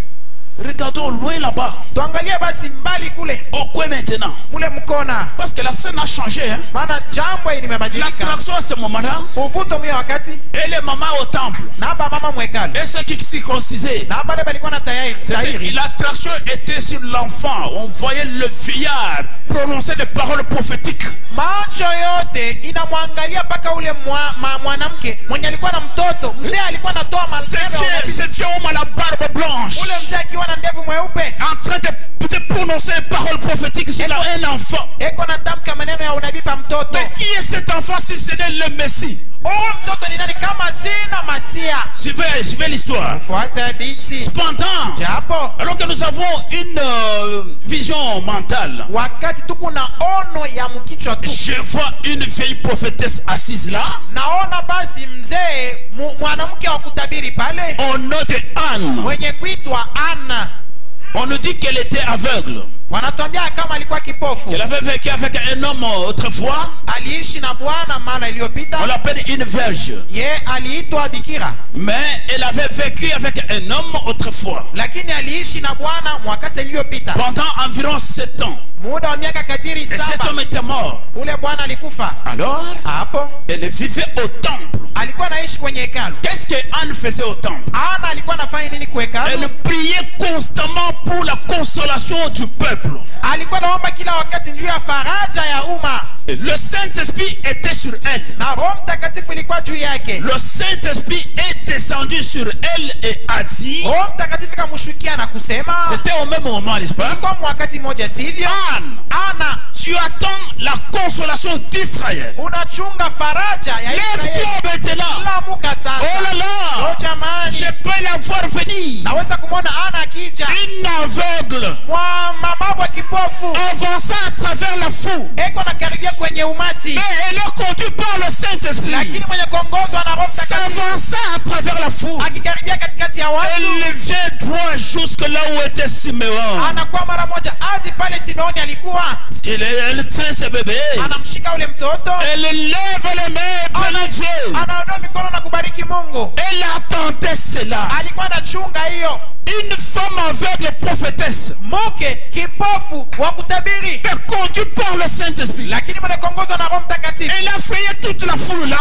Regardons loin là-bas. Tuangalie basi mbali kule. Au coin maintenant. Kule mkona. Parce que la scène a changé. Hein? Maana jambo hili limebadilika. L'attraction à ce moment-là. Uvuto mwa wakati. Et les mamans au temple. Na baba mama mwekalo. Et ceux qui circoncisaient. Na bale balikuwa na tayari. L'attraction était sur l'enfant. On voyait le vieillard prononcer des paroles prophétiques. Macho yote inamwangalia mpaka ule mwanamke mwenye alikuwa na mtoto. Mzee alikuwa anatoa maneno. Ce vieux homme à la barbe blanche. Ule mzee akiwa na ndevu mweupe. En train de prononcer des paroles prophétiques sur un enfant. Eko na tamka maneno ya unabii pa mtoto. Mais qui est cet enfant si ce n'est le Messie? Mtoto ni nani kama sina Masia? Suivez l'histoire. Fuata disi. Cependant, Japo. alors que nous avons une vision mentale, Wakati tuko na ono ya mkichwa tu. je vois une vieille prophétesse assise là. Naona basi mzee mwanamke wa kutabiri pale. Au nom de Anne. Mwenye kuitwa Anna. On nous dit qu'elle était aveugle. Wanatuambia kama alikuwa kipofu. Elle avait vécu avec un homme autrefois. Aliishi na bwana mara iliyopita. On l'appelle une vierge. Ye aliitwa bikira. Mais elle avait vécu avec un homme autrefois. Lakini aliishi na bwana wakati iliyopita. Pendant environ 7 ans. Muda wa miaka kadiri Et cet homme 7. était mort. Ule bwana alikufa. Alors, Hapo elle vivait au temple. alikuwa anaishi kwenye hekalu. Qu'est-ce que Anne faisait au temple? Ana alikuwa anafanya nini kwa hekalu? Elle priait constamment pour la consolation du peuple. Alikuwa anaomba kila wakati juu ya faraja ya umma. Le Saint-Esprit était sur elle. Na Roho Mtakatifu ilikuwa juu yake. Le Saint-Esprit est descendu sur elle et a dit, Roho Mtakatifu kamshukia na kusema, c'était au même moment, n'est-ce pas? ilikuwa wakati mmoja sivyo? Anne, Ana, tu attends la consolation d'Israël. unachunga faraja ya Israeli. Lève-toi maintenant. Lamuka Oh sasa. là là, Oh jamani. je peux la voir venir. Naweza kumwona Ana akija. Une aveugle Mamabu wa kipofu. avançant à travers la foule. Eko nakaribia kwenye umati. Mais elle est conduite par le Saint-Esprit. Lakini mwenye kuongozwa na Roho Mtakatifu S'avançant à travers la foule. akikaribia katikati ya watu, Elle vient droit jusque là où était Siméon. anakuwa mara moja hadi pale Simeoni alikuwa. Elle tient ce bébé. Anamshika ule mtoto. Elle lève les mains, bénit Dieu. Anaondoa mikono na kubariki Mungu. Elle attendait cela. Alikuwa anachunga hiyo. Une femme aveugle prophétesse, Mke kipofu wa kutabiri, mais conduite par le Saint-Esprit. lakini mwenye kuongozwa na Roho Mtakatifu. Elle a frayé toute la foule là.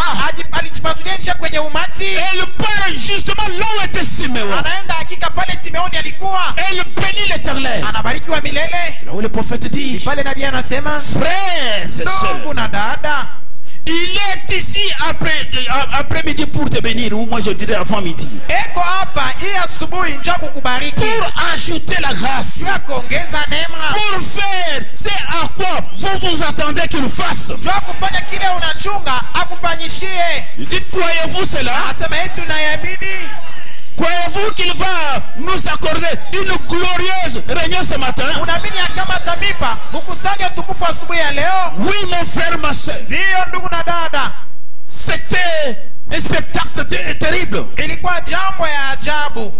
Alijipasulia njia kwenye umati. Elle part justement là où était Siméon. Anaenda hakika pale Simeoni alikuwa. Elle bénit l'Éternel. Anabarikiwa milele. Là où le prophète dit, Pale nabii anasema, frères et sœurs, ndugu na dada, il est ici après-midi pour te bénir, ou moi je dirais avant midi, eko hapa hii asubuhi njoo kukubariki. pour ajouter la grâce, Njoo kuongeza neema. pour faire c'est à quoi vous attendez qu'il fasse. Njoo kufanya kile unachunga akufanyishie. Il dit, croyez-vous cela? Anasema eti unayamini? Croyez-vous qu'il va nous accorder une glorieuse réunion ce matin? Unaamini ya kama tamipa mkusanyo tukufu asubuhi ya leo? Oui mon frère, ma soeur. Ndiyo ndugu na dada. C'était un spectacle terrible. Ilikuwa jambo ya ajabu.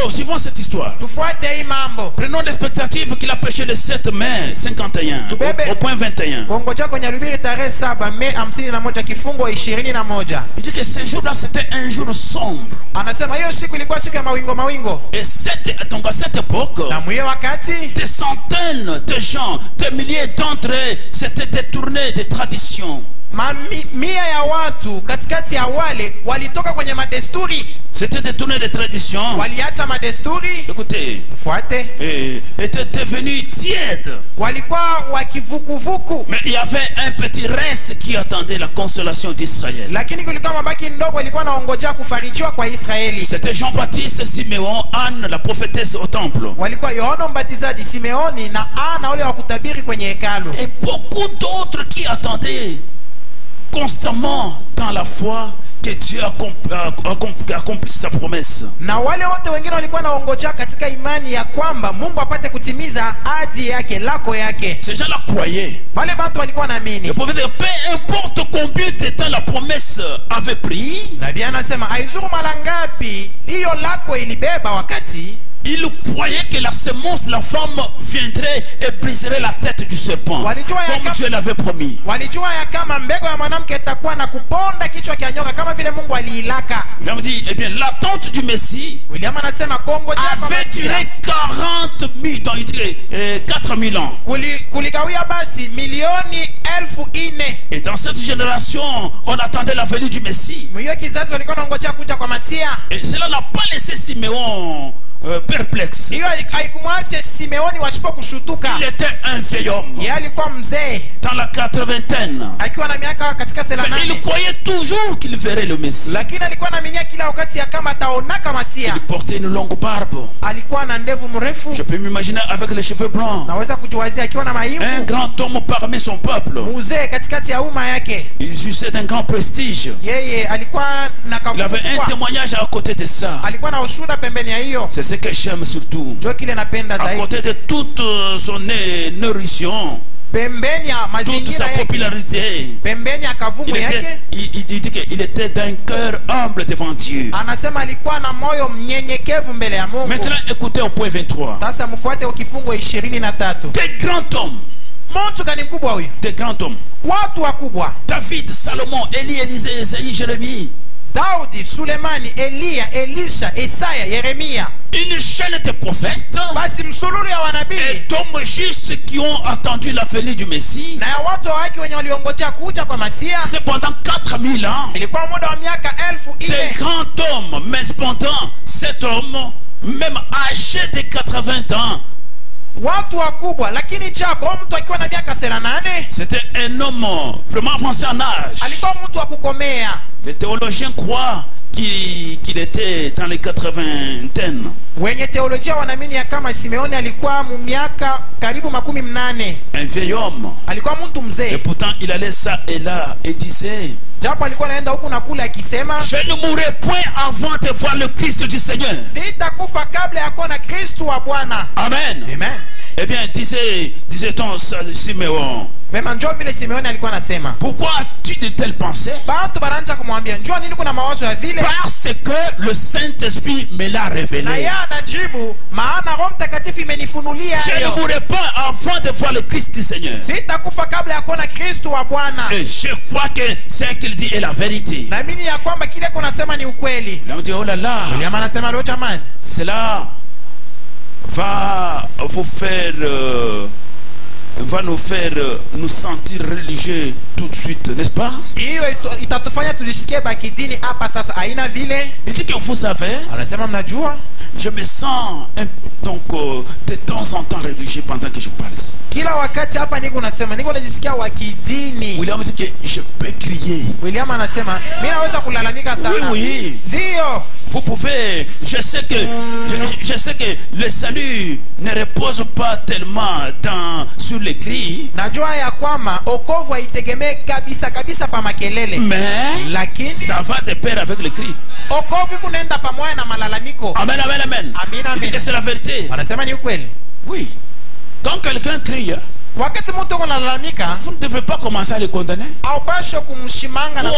Suivons cette histoire. Tufuate hii mambo. Prenons Prenons l'expectative qu'il a prêché le 7 mai 51 au point 21. Kongoja kwenye Lubiri tarehe 7 Mei 51 kifungo 21. Il dit que ce jour-là c'était un jour sombre. Anasema hiyo siku ilikuwa siku ya mawingo. Et donc à cette époque, Na mwiyo wakati des centaines de gens, des milliers d'entre eux s'étaient détournés des traditions. Mia ya watu katikati ya wale walitoka kwenye madesturi. C'était détourné des traditions. Waliacha madesturi. Écoutez, Fuate. Étaient devenus tièdes. Walikuwa wakivukuvuku. Mais il y avait un petit reste qui attendait la consolation d'Israël. Lakini kulikuwa mabaki ndogo walikuwa naongojea kufarijiwa kwa Israeli. C'était Jean-Baptiste, Simeon, Anne, la prophétesse au temple. Walikuwa Yohana Mbatizaji, Simeoni na Ana wale wa kutabiri kwenye hekalu. Et beaucoup d'autres qui attendaient constamment dans la foi que Dieu accomplisse sa promesse. Na wale wote wengine walikuwa naongojea katika imani ya kwamba Mungu apate kutimiza ahadi yake, lako yake. Ces gens-là croyaient. Wale watu walikuwa naamini. Le prophète, peu importe combien de temps la promesse avait pris, Nabii anasema haizuru mara ngapi hiyo lako ilibeba wakati. Il croyait que la semence, la femme viendrait et briserait la tête du serpent, comme Dieu l'avait promis. Walijua ya kama mbegu ya mwanamke itakuwa na kuponda kichwa kia nyoka kama vile Mungu aliilaka. William dit, eh bien, l'attente du Messie William anasema avait duré 40 000 ans, il dit 4 000 ans. Kuligawia basi milioni 4,000. Et dans cette génération, on attendait la venue du Messie. Mwiyo kizazi walikuwa naongojea kuja kwa Masia. Et cela n'a pas laissé Simeon perplexe. Hiyo haikumwacha Simeoni washipo kushutuka. Il était un vieil homme. Yeye alikuwa mzee dans la 80. Akiwa na miaka katika 80. Mais il croyait toujours qu'il verrait le Messie. Lakini alikuwa anaaminia kila wakati ya kama ataonaka Masia. Il portait une longue barbe. Alikuwa na ndevu mrefu. Je peux m'imaginer avec les cheveux blancs. Naweza kujiwazia akiwa na maivu. Un grand homme parmi son peuple. Mzee katikati ya umma yake. Il jouissait d'un grand prestige. Yeye alikuwa na il avait un témoignage à côté de ça. Alikuwa na ushuhuda pembeni ya hiyo. C'est ce que j'aime surtout. À côté de toute son nourrition, toute sa popularité, il dit qu'il était d'un cœur humble devant Dieu. Maintenant, écoutez au point 23. Des grands hommes. Des grands hommes. David, Salomon, Élie, Élisée, Isaïe, Jérémie. Daudi, Sulemani, Elia, Elisha, Isaya, Yeremia. Une chaîne de prophètes et d'hommes justes qui ont attendu la venue du Messie. C'était pendant 4000 ans. Des grands hommes, mais cependant, cet homme, même âgé de 80 ans, c'était un homme vraiment avancé en âge. Les théologiens croient qu'il était dans les 80. Un vieil homme. Et pourtant il allait ça et là et disait, je ne mourrai point avant de voir le Christ du Seigneur. Amen. Amen. Eh bien, disait-on, Simeon, pourquoi as-tu de telles pensées? Parce que le Saint-Esprit me l'a révélé. Je ne mourrai pas avant de voir le Christ du Seigneur. Et je crois que ce qu'il dit est la vérité. Là on dit, oh là là, cela va vous faire va nous faire nous sentir religieux tout de suite, n'est-ce pas? Il dit que vous savez, je me sens donc de temps en temps religieux pendant que je parle. William dit que je peux crier. Oui, oui. Vous pouvez, je sais que le salut ne repose pas tellement sur les cris. Mais ça va de pair avec les cris. Amen, amen, amen. Il dit que c'est la vérité. Oui. Quand quelqu'un crie, wakati mtu analalamika, vous ne devez pas commencer à les condamner haupaswi kumshimanga na ou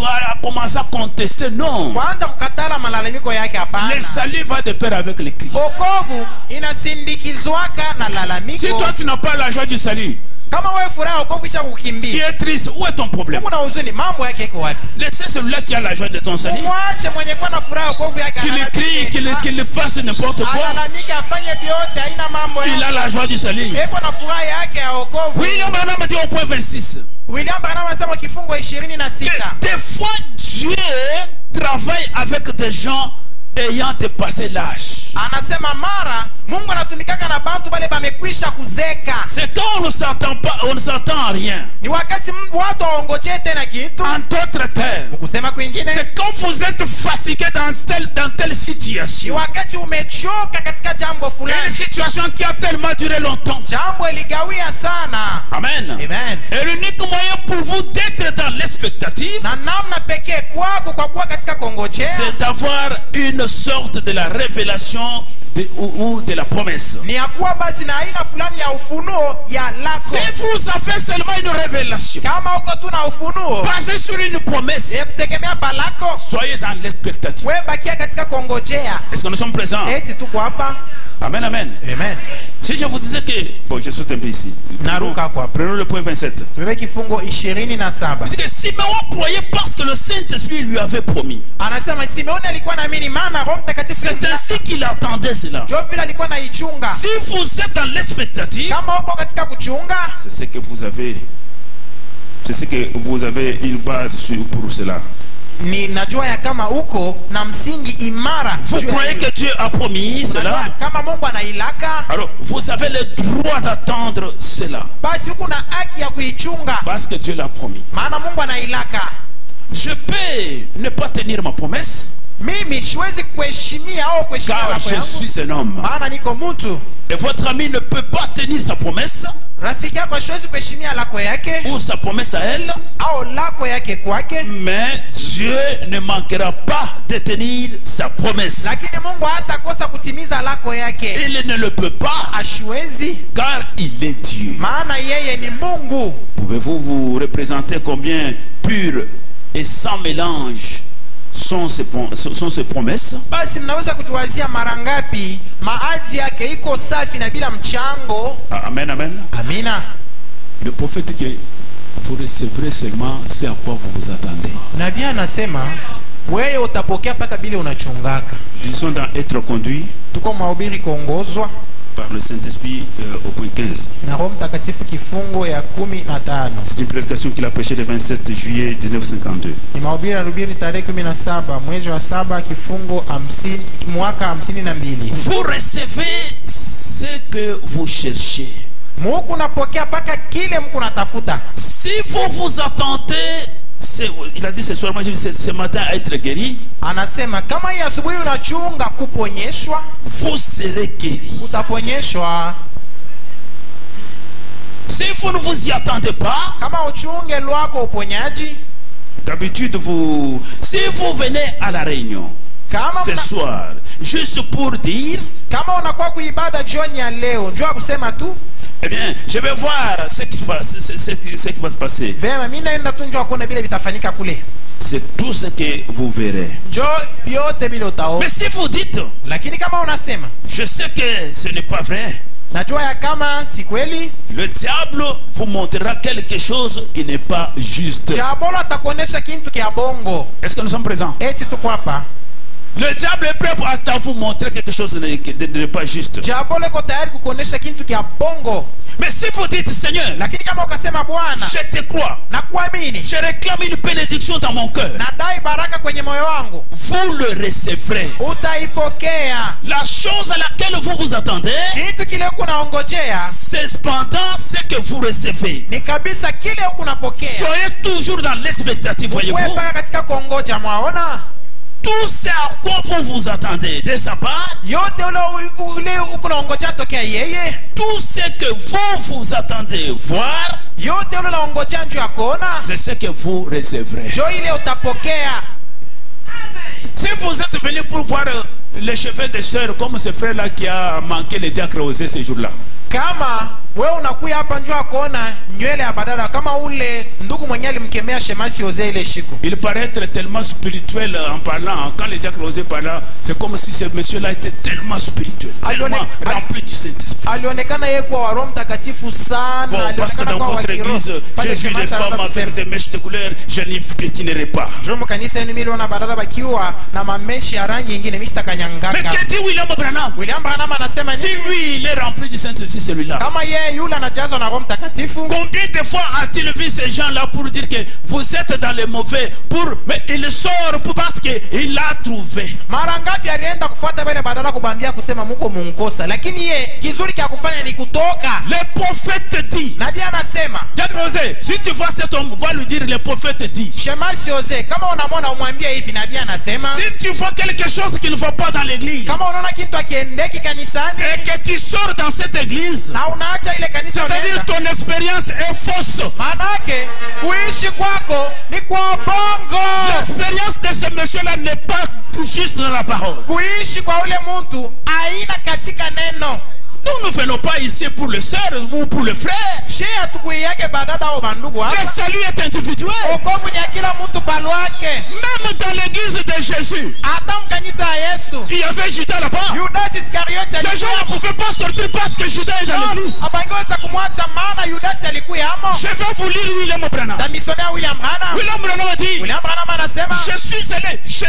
à commencer à contester. Non. kwanza kukatala malalamiko yake. Hapana. Le salut va de pair avec les cris. Wokovu inasindikizwaka na lalamiko. Si toi tu n'as pas la joie du salut, kama wewe furaha wokovu cha tu kukimbia, es triste, où est ton problème? kuna huzuni, mambo yake yako wapi? Laissez celui-là qui a la joie de ton salut, Mwache mwenye kuwa na furaha wokovu yake qu'il crie, qu'il fasse n'importe quoi. alalamike, afanye vyote, haina mambo Il yake. a la joie du salut. Eko na furaha yake ya wokovu. William Branham dit au point 26 William Branham anasema kifungo 26 que des fois Dieu travaille avec des gens ayant dépassé l'âge. anasema mara Mungu anatumikaka na bantu bale bamekwisha kuzeka. C'est quand on ne s'entend pas, on ne s'entend à rien. Ni wakati watu waongoje tena kitu. En d'autres termes, Kusema kwingine, c'est quand vous êtes fatigué dans telle ni situation. wakati umechoka katika jambo Une fulani, situation qui a tellement duré longtemps. jambo iligawia sana. Amen. Amen. Et l'unique moyen pour vous d'être dans l'expectative, Na namna pekee kwako kwa kuwa katika kongojea, c'est d'avoir une sorte de la révélation ou de la promesse. ni ya kuwa basi na aina fulani ya ufunuo ya lako. Si vous avez seulement une révélation Kama uko tu na ufunuo basée sur une promesse, ya kutegemea balako, soyez dans l'expectative. wewe bakia katika kongojea. Est-ce que nous sommes présents? Eti tuko hapa. Amen, amen. Amen. Si je vous disais que... Bon, je saute un peu ici. Naruka kwa. Prenons le point 27. Bebe kifungo 27. Il dit que Simeon croyait parce que le Saint-Esprit lui avait promis. Anasema Simeoni alikuwa naamini maana Roho Mtakatifu. C'est ainsi qu'il attendait cela. Ndio vile alikuwa naichunga. Si vous êtes dans l'expectative, Kama uko katika kuchunga, c'est ce que vous avez. C'est ce que vous avez une base pour cela. ni najua ya kama uko na msingi imara. Vous croyez que Dieu a promis cela? Kama Mungu anailaka, alors vous avez le droit d'attendre cela. basi uko na haki ya kuichunga. Parce que Dieu l'a promis. Maana Mungu anailaka. Je peux ne pas tenir ma promesse. Mimi siwezi kuheshimia au kuheshimia Car lako je yangu. suis un homme. Maana niko mtu. Et votre ami ne peut pas tenir sa promesse. Rafiki yako siwezi kuheshimia lako yake ou sa promesse à elle. au lako yake kwake. Mais Dieu ne manquera pas de tenir sa promesse. Lakini Mungu hatakosa kutimiza lako yake. Il ne le peut pas. Ashwezi. Car il est Dieu. Maana yeye ni Mungu. Pouvez-vous vous représenter combien pur et sans mélange sont ces promesses? Basi mnaweza kutuwazia mara ngapi maadhi yake iko safi na bila mchango. Amen, amen. Amina. Le prophète que vous recevrez seulement c'est à quoi vous vous attendez. Nabii anasema wewe utapokea paka bila unachungaka. Ils sont dans être conduits Tuko mahubiri kuongozwa par le Saint-Esprit au point 15. na Roho Mtakatifu kifungo ya 15. C'est une prédication qu'il a prêchée le 27 juillet 1952. Ni mahubiri alihubiri tarehe 17 mwezi wa 7 kifungo 50 mwaka 52. Vous recevez ce que vous cherchez. Mungu napokea paka kile mko natafuta. Si vous vous attendez, il a dit ce soir, moi j'ai vu ce matin à être guéri. Anasema kama hii asubuhi unachunga kuponyeshwa, vous serez guéri. Utaponyeshwa. Si vous ne vous y attendez pas, kama uchunge lwako uponyaji, d'habitude si vous venez à la réunion ce soir juste pour dire, kama unakuwa kuibada jioni ya leo njoo kusema tu, eh bien je vais voir ce qui va se passer. Vema mimi naenda tu njoo kuona vile vitafanyika kule. C'est tout ce que vous verrez. Mais si vous dites, lakini kama unasema, je sais que ce n'est pas vrai, najua ya kama si kweli, le diable vous montrera quelque chose qui n'est pas juste. Diabolo atakuonesha kitu kia bongo. Est-ce que nous sommes présents? Eti tuko hapa. Le diable est prêt à vous montrer quelque chose qui n'est pas juste. Diabolo iko tayari kukuonesha kitu kia bongo. Mais si vous dites, Seigneur, lakini kama ukasema Bwana, je te crois, nakuamini, je réclame une bénédiction dans mon cœur, nadai baraka kwenye moyo wangu, vous le recevrez. Utaipokea. La chose à laquelle vous vous attendez, kitu kile uko naongojea, c'est cependant ce que vous recevez. ni kabisa kile uko napokea. Soyez toujours dans l'expectative, voyez-vous. Wewe katika kongoja, mwaona? Tout ce à quoi vous vous attendez de sa part, yote ule unaongojea tokea yeye, tout ce que vous vous attendez voir, yote ule unaongojea njoo kuona, c'est ce que vous recevrez. njoo ile utapokea. Si vous êtes venu pour voir le chevet des sœurs, comme ce frère-là qui a manqué le diacre Osée ce jour-là, kama wewe unakuya hapa njoo akuona nywele ya badala kama ule ndugu mwenye alimkemea Shemasi Ozee ile shiku. Il paraît être tellement spirituel en parlant. Quand les diacres Ozee parlaient, c'est comme si ce monsieur-là était tellement spirituel, tellement rempli du Saint-Esprit. Alionekana yeye kuwa wa Roho Mtakatifu sana. Bon, parce que dans votre église, j'ai vu des femmes avec des mèches de couleur, je n'y piétinerai pas. Njoo mkanisa yenu mimi naona badala bakiwa na mameshi ya rangi nyingine mimi sitakanyangaka. Mais que dit William Branham? William Branham anasema si lui il est rempli du Saint-Esprit, celui-là. Kama yeye yule anajazwa na Roho Mtakatifu. Combien de fois a-t-il vu ces gens-là pour dire que vous êtes dans les mauvais, mais il sort parce qu'il l'a trouvé. Mara ngapi alienda kufuata wale badala kubambia kusema muko munkosa, lakini yeye kizuri kia kufanya ni kutoka. Le prophète dit. Nabii anasema. Si tu vois cet homme, va lui dire le prophète dit. Shemasi Ozee, kama unamwona umwambie hivi, nabii anasema. Si tu vois quelque chose qui ne va pas dans l'église. Kama unaona kitu akiendeki kanisani. Et que tu sors dans cette église. Na unaacha ile kanisa. C'est-à-dire ton expérience est fausse. Manake kuishi kwako ni kwa bongo. L'expérience de ce monsieur-là n'est pas juste dans la parole. Kuishi kwa ule mtu aina katika neno. Nous ne venons pas ici pour le sœur ou pour le frère. Le salut est individuel. Même dans l'église de Jésus, il y avait Judas là-bas. Les gens ne pouvaient pas sortir parce que Judas est dans l'église. Je vais vous lire William Branham. William Branham a dit, je suis allé, je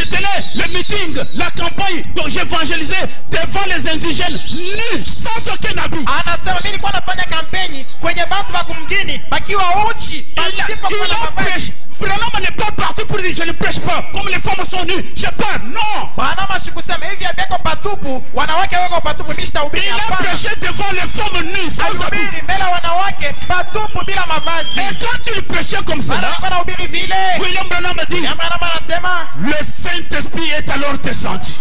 tenais le meeting, la campagne, donc j'évangélisais devant les indigènes nus, sans aucun habit. Anasema mimi nilikuwa nafanya kampeni kwenye bantu wa kumgini bakiwa uchi pasipo kuwa na mavazi. Branham n'est pas parti pour dire je ne prêche pas comme les femmes sont nues, je parle. Non. Branham asikusema hivi abeko patupu, wanawake wako patupu mimi sitahubiri hapa. Il a prêché devant les femmes nues sans habit. Mbele wanawake patupu bila mavazi. Et quand il prêchait comme ça, William Branham a dit, le Saint-Esprit est alors descendu.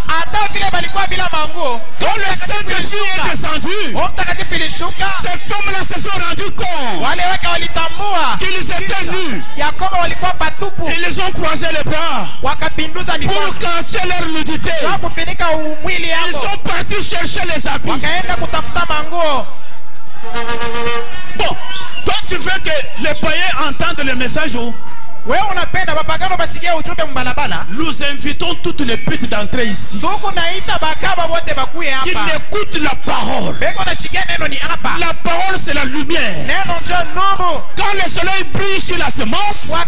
Quand le Saint-Esprit est descendu, ces femmes-là se sont rendues compte qu'ils étaient nus. Ils les ont croisé les bras pour cacher leur nudité. Ils sont partis chercher les habits. Bon, toi tu veux que les païens entendent le message où? Nous invitons toutes les putes d'entrer ici qui écoutent la parole. La parole c'est la lumière. Quand le soleil brille sur la semence, la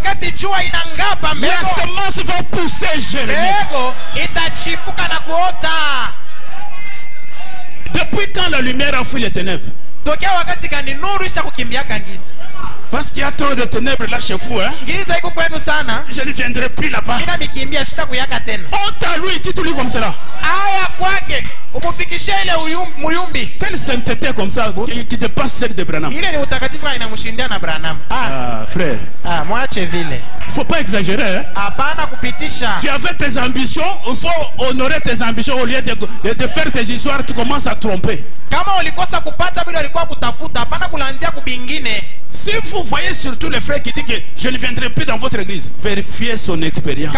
semence va pousser, germer. Depuis quand la lumière a fui les ténèbres? Parce qu'il y a trop de ténèbres là chez vous, hein? Je ne viendrai plus là-bas. Honte à lui, dis-lui comme cela. Quelle sainteté comme ça qui dépasse celle de Branham? Ah, frère. Il ne faut pas exagérer, hein? Tu avais tes ambitions, il faut honorer tes ambitions au lieu de faire tes histoires, tu commences à tromper. Si vous voyez surtout le frère qui dit que je ne viendrai plus dans votre église, vérifiez son expérience.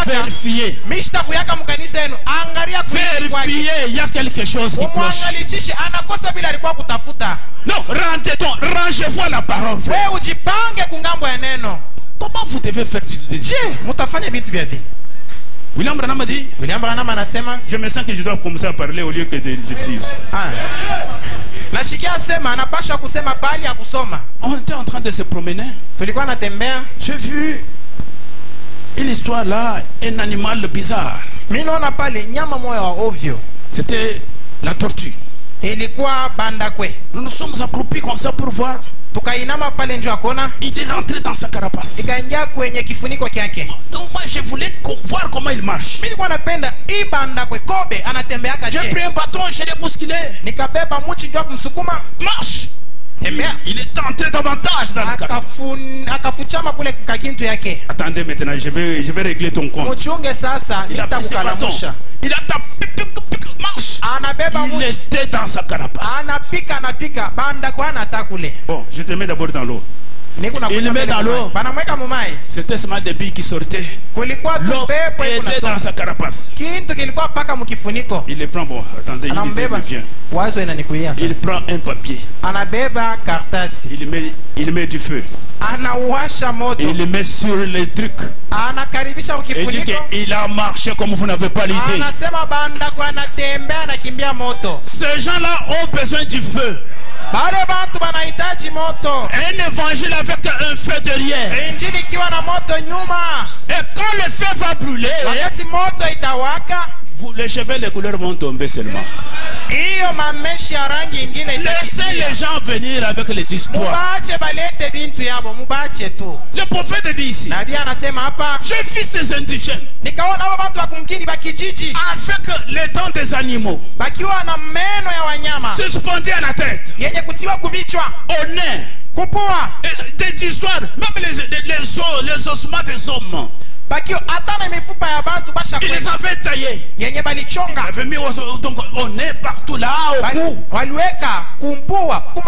Vérifiez. Vérifiez, il y a quelque chose qui cloche. Non, rangez-vous à la parole, frère. Comment vous devez faire des histoires? William Branham a dit, je me sens que je dois commencer à parler au lieu que je dise. On était en train de se promener. J'ai vu une histoire là, un animal bizarre. C'était la tortue. Nous nous sommes accroupis comme ça pour voir. Il est rentré dans sa carapace. Non, moi je voulais voir comment il marche. J'ai pris un bâton, je l'ai bousculé. Marche. Il est entré davantage dans le carapace. Attendez maintenant, je vais régler ton compte. Il a pris ce bâton. Il a tapé, marche. Il était dans sa carapace. Bon, je te mets d'abord dans l'eau. Il le met dans l'eau. C'était seulement des billes qui sortaient. L'eau était dans sa carapace. Il les prend, bon, attendez, il prend un papier. Il met du feu. Il le met sur les trucs. Il dit qu'il a marché comme vous n'avez pas l'idée. Ces gens-là ont besoin du feu. Un évangile avec un feu derrière. Et quand le feu va brûler, les cheveux, les couleurs vont tomber seulement. Laissez les gens venir avec les histoires. Le prophète dit ici, j'ai vu ces indigènes avec les dents des animaux suspendues à la tête, au nez, des histoires, même les ossements des hommes. Il les avait taillés. Ils avaient mis au nez partout là, au cou.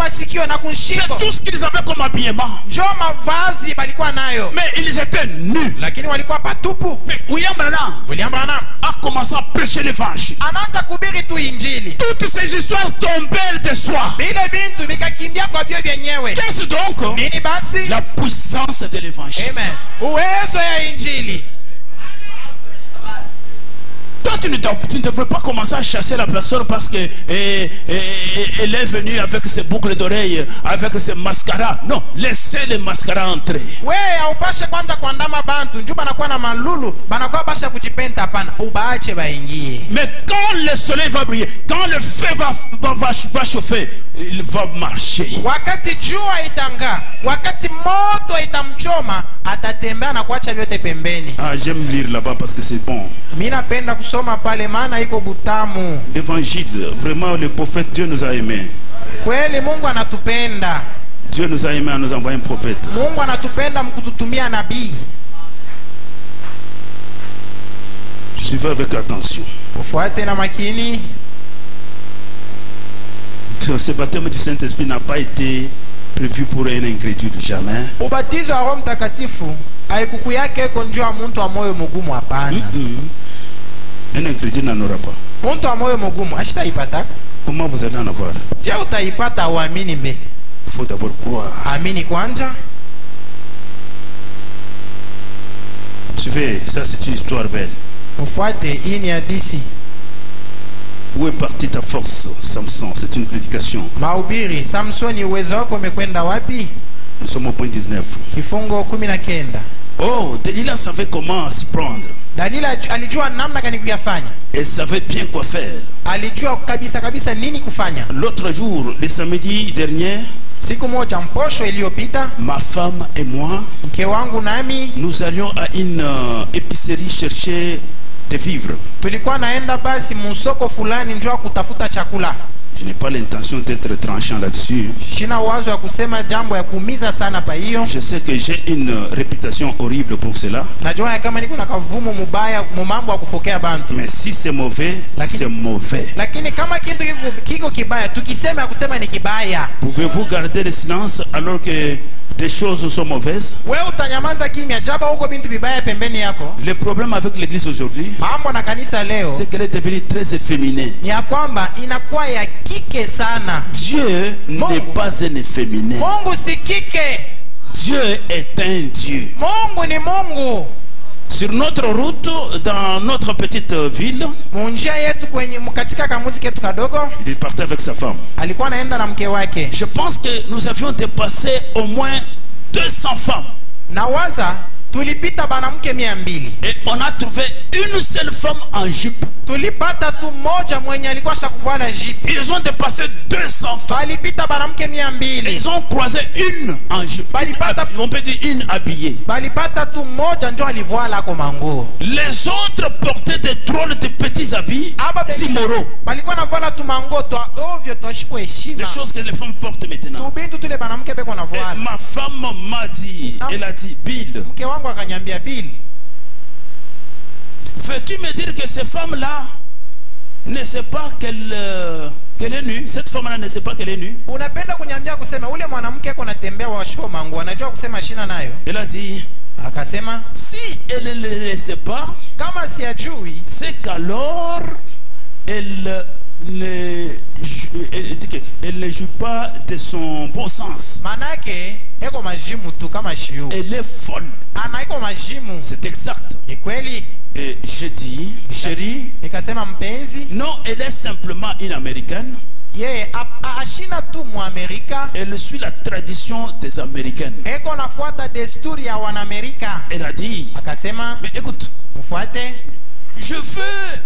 C'est tout ce qu'ils avaient comme habillement. Mais ils étaient nus. Mais William Branham a commencé à prêcher l'évangile. Toutes ces histoires tombèrent de soi. Qu'est-ce donc? La puissance de l'évangile. Toi, tu ne devrais pas commencer à chasser la personne parce qu'elle est venue avec ses boucles d'oreilles, avec ses mascaras. Non, laissez les mascaras entrer. Mais quand le soleil va briller, quand le feu va chauffer, il va marcher. Ah, j'aime lire là-bas parce que c'est bon. L'évangile, vraiment le prophète, Dieu nous a aimés. Dieu nous a aimés à nous envoyer un prophète. Suivez avec attention. Ce baptême du Saint-Esprit n'a pas été prévu pour un incrédule, jamais. Un incrédule n'en aura pas. Comment vous allez en avoir? Il faut d'abord croire. Suivez, ça c'est une histoire belle. Où est partie ta force, Samson? C'est une prédication. Nous sommes au point 19. Oh, Delilah savait comment s'y prendre. Elle savait bien quoi faire. L'autre jour, le samedi dernier, ma femme et moi, nous allions à une épicerie chercher des vivres. Je n'ai pas l'intention d'être tranchant là-dessus. Je sais que j'ai une réputation horrible pour cela. Mais si c'est mauvais, c'est mauvais. Pouvez-vous garder le silence alors que des choses sont mauvaises? Le problème avec l'église aujourd'hui, c'est qu'elle est devenue très efféminée. Dieu n'est pas un efféminé. Dieu est un Dieu. Sur notre route, dans notre petite ville, il partait avec sa femme. Je pense que nous avions dépassé au moins 200 femmes. Et on a trouvé une seule femme en jupe. Ils ont dépassé 200 femmes. Ils ont croisé une en jupe. On peut dire une habillée. Les autres portaient des drôles de petits habits immoraux. Des choses que les femmes portent maintenant. Et ma femme m'a dit, elle a dit, Bill, veux-tu me dire que ces femmes-là ne savent pas qu'elles qu'elle est nue. Cette femme-là ne sait pas qu'elle est nue. Unapenda kuniambia kusema ule mwanamke ako natembea wa show mangu anajua kusema shina nayo? Elle a dit, Akasema si elle ne le sait pas, kama si ajui, c'est qu'alors elle ne joue pas de son bon sens. manake eko majimu tu kama shiu. Elle est folle. Ana iko majimu. C'est exact. Ni kweli? Et je dis, chérie, Nikasema mpenzi, non, elle est simplement une américaine. yeye ashina tu Mwamerika, Elle suit la tradition des américaines. eko nafuata desturi ya Wanamerika. Elle a dit, Akasema mais écoute, mfuate. je veux,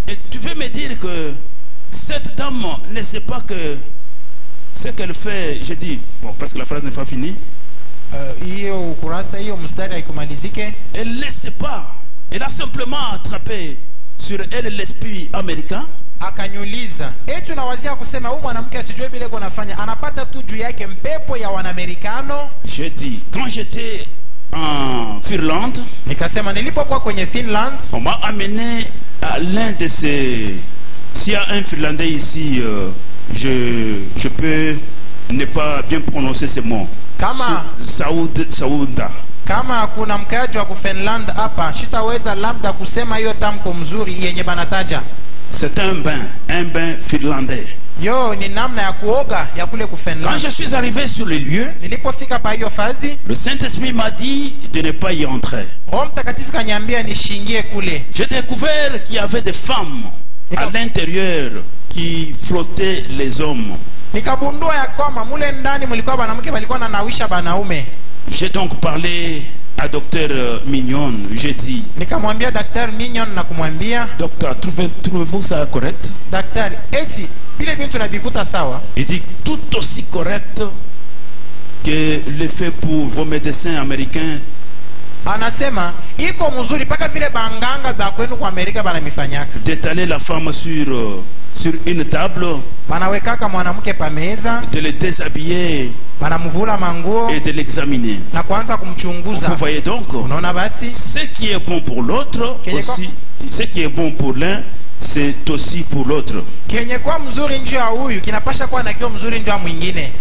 et tu veux me dire que cette dame ne sait pas que ce qu'elle fait. Je dis, bon, parce que la phrase n'est pas finie. Hiyo ukurasa hiyo mstari haikumalizike. Elle ne sait pas. Elle a simplement attrapé sur elle l'esprit américain. Akanyuliza, eti unawazia kusema huyu mwanamke asijue vile kunafanya, anapata tu juu yake mpepo ya Wanamerikano. Je dis, quand j'étais en Finlande, Nikasema nilipokuwa kwenye Finland, on m'a amené à l'un de ces... S'il y a un Finlandais ici, je peux ne pas bien prononcer ces mots. Kama Saouda. kama kuna mkaaji wa Finland hapa, sitaweza labda kusema hiyo tamko mzuri yenye banataja. C'est un bain finlandais. Yo ni namna ya kuoga ya kule Quand Finland. je suis arrivé sur les lieux, Nilipofika pa hiyo fazi, le Saint-Esprit m'a dit de ne pas y entrer. Roho Mtakatifu kaniambia nishingie kule. J'ai découvert qu'il y avait des femmes à l'intérieur qui frottaient les hommes. Nikagundua ya kwamba mule ndani mlikuwa banamke balikuwa nanawisha banaume. J'ai donc parlé à docteur Mignon. J'ai dit, Nikamwambia daktari Mignon na kumwambia, docteur, trouvez-vous ça correct? daktari, eti vile vitu navikuta sawa? Il dit, tout aussi correct que le fait pour vos médecins américains. Anasema iko mzuri paka vile banganga ba kwenu kwa Amerika banamifanyaka. D'étaler la femme sur une table, Banawekaka mwanamke pa meza, de le déshabiller banamvula manguo et de l'examiner. na kuanza kumchunguza. Vous voyez donc, Unaona basi? ce qui est bon pour l'autre, aussi, ce qui est bon pour l'un, c'est aussi pour l'autre. Kenye kwa mzuri ndio ya huyu kinapasha kuwa na kio mzuri ndio ya mwingine.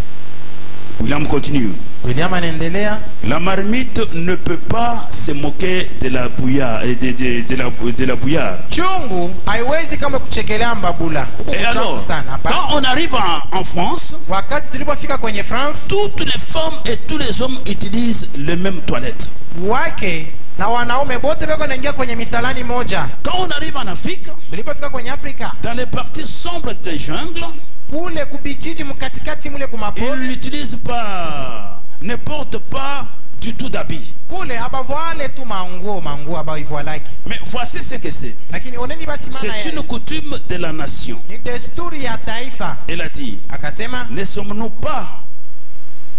William continue. William anaendelea. La marmite ne peut pas se moquer de la bouillarde, de la bouillarde. Chungu haiwezi kama kuchekelea mbabula. Huko Et kuchafu alors, sana hapa. quand on arrive en France, Wakati tulipofika kwenye France, toutes les femmes et tous les hommes utilisent les mêmes toilettes. wake na wanaume bote beko naingia kwenye misalani moja. Quand on arrive en Afrique, Tulipofika kwenye Afrika, dans les parties sombres des jungles, kule kubijiji mkatikati mule ils kumapori, n'utilisent pas, ne portent pas du tout d'habits. kule abavoale tu manguo abaivoalaki. Mais voici ce que c'est. Lakini oneni basi maana C'est une coutume de la nation. ni desturi ya taifa. Elle a dit, Akasema ne sommes-nous pas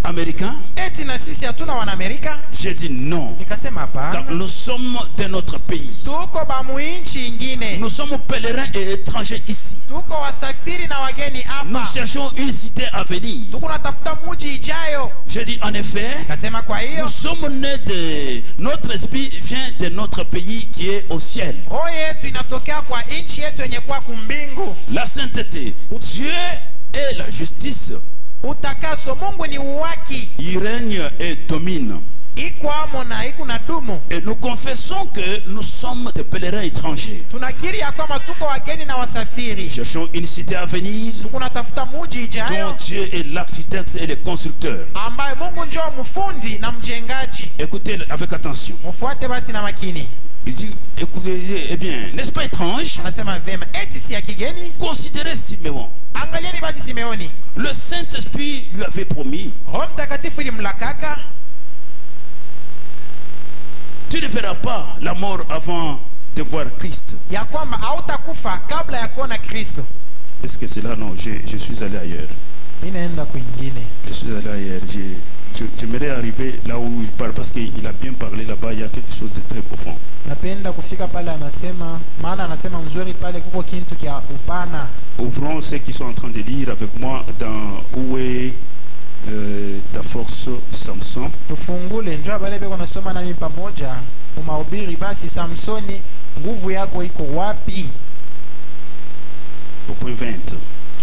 américains? eti na sisi hatuna Wanamerika? J'ai dit non. Nikasema Car hapana, nous sommes de notre pays. tuko bamuinchi ingine, Nous sommes pèlerins et étrangers ici. tuko wasafiri na wageni Nous hapa, cherchons une cité à venir. tuko natafuta muji ijayo. J'ai dit en effet, Nikasema kwa hiyo nous sommes nés de... Notre esprit vient de notre pays qui est au ciel. roho yetu inatokea kwa inchi yetu yenye kuwa kumbingu. La sainteté, Dieu est la justice. Utakaso, Mungu ni uwaki, Il règne et domine. iko amo na iko na dumu. Et nous confessons que nous sommes des pèlerins étrangers. Tunakiri ya kwamba tuko wageni na wasafiri, Cherchons une cité à venir tuko natafuta muji ijayo dont Dieu est l'architecte et le constructeur. ambaye Mungu ndio mfundi na mjengaji. Écoutez avec attention. Mfuate basi na makini. Il dit, écoutez, eh bien, n'est-ce pas étrange? Anasema vema, eti si ya kigeni? Considérez Siméon. Angalieni basi Simeoni, Le Saint-Esprit lui avait promis, Roho Mtakatifu ilimlakaka, tu ne verras pas la mort avant de voir Christ. ya kwamba hautakufa kabla ya kuona Kristo. Est-ce que c'est là? Non, je suis allé ailleurs. Mimi naenda kwingine. Je suis allé ailleurs. J'aimerais arriver là où il parle parce qu'il a bien parlé là-bas. Il y a quelque chose de très profond. Napenda kufika pale anasema, maana anasema mzuri pale kuko kintu kia upana. Ouvrons ceux qui sont en train de lire avec moi dans Où est ta force, Samson. Tufungule njoo pale beko nasoma nami pamoja. Umahubiri basi Samsoni, nguvu yako iko wapi? Au point 20.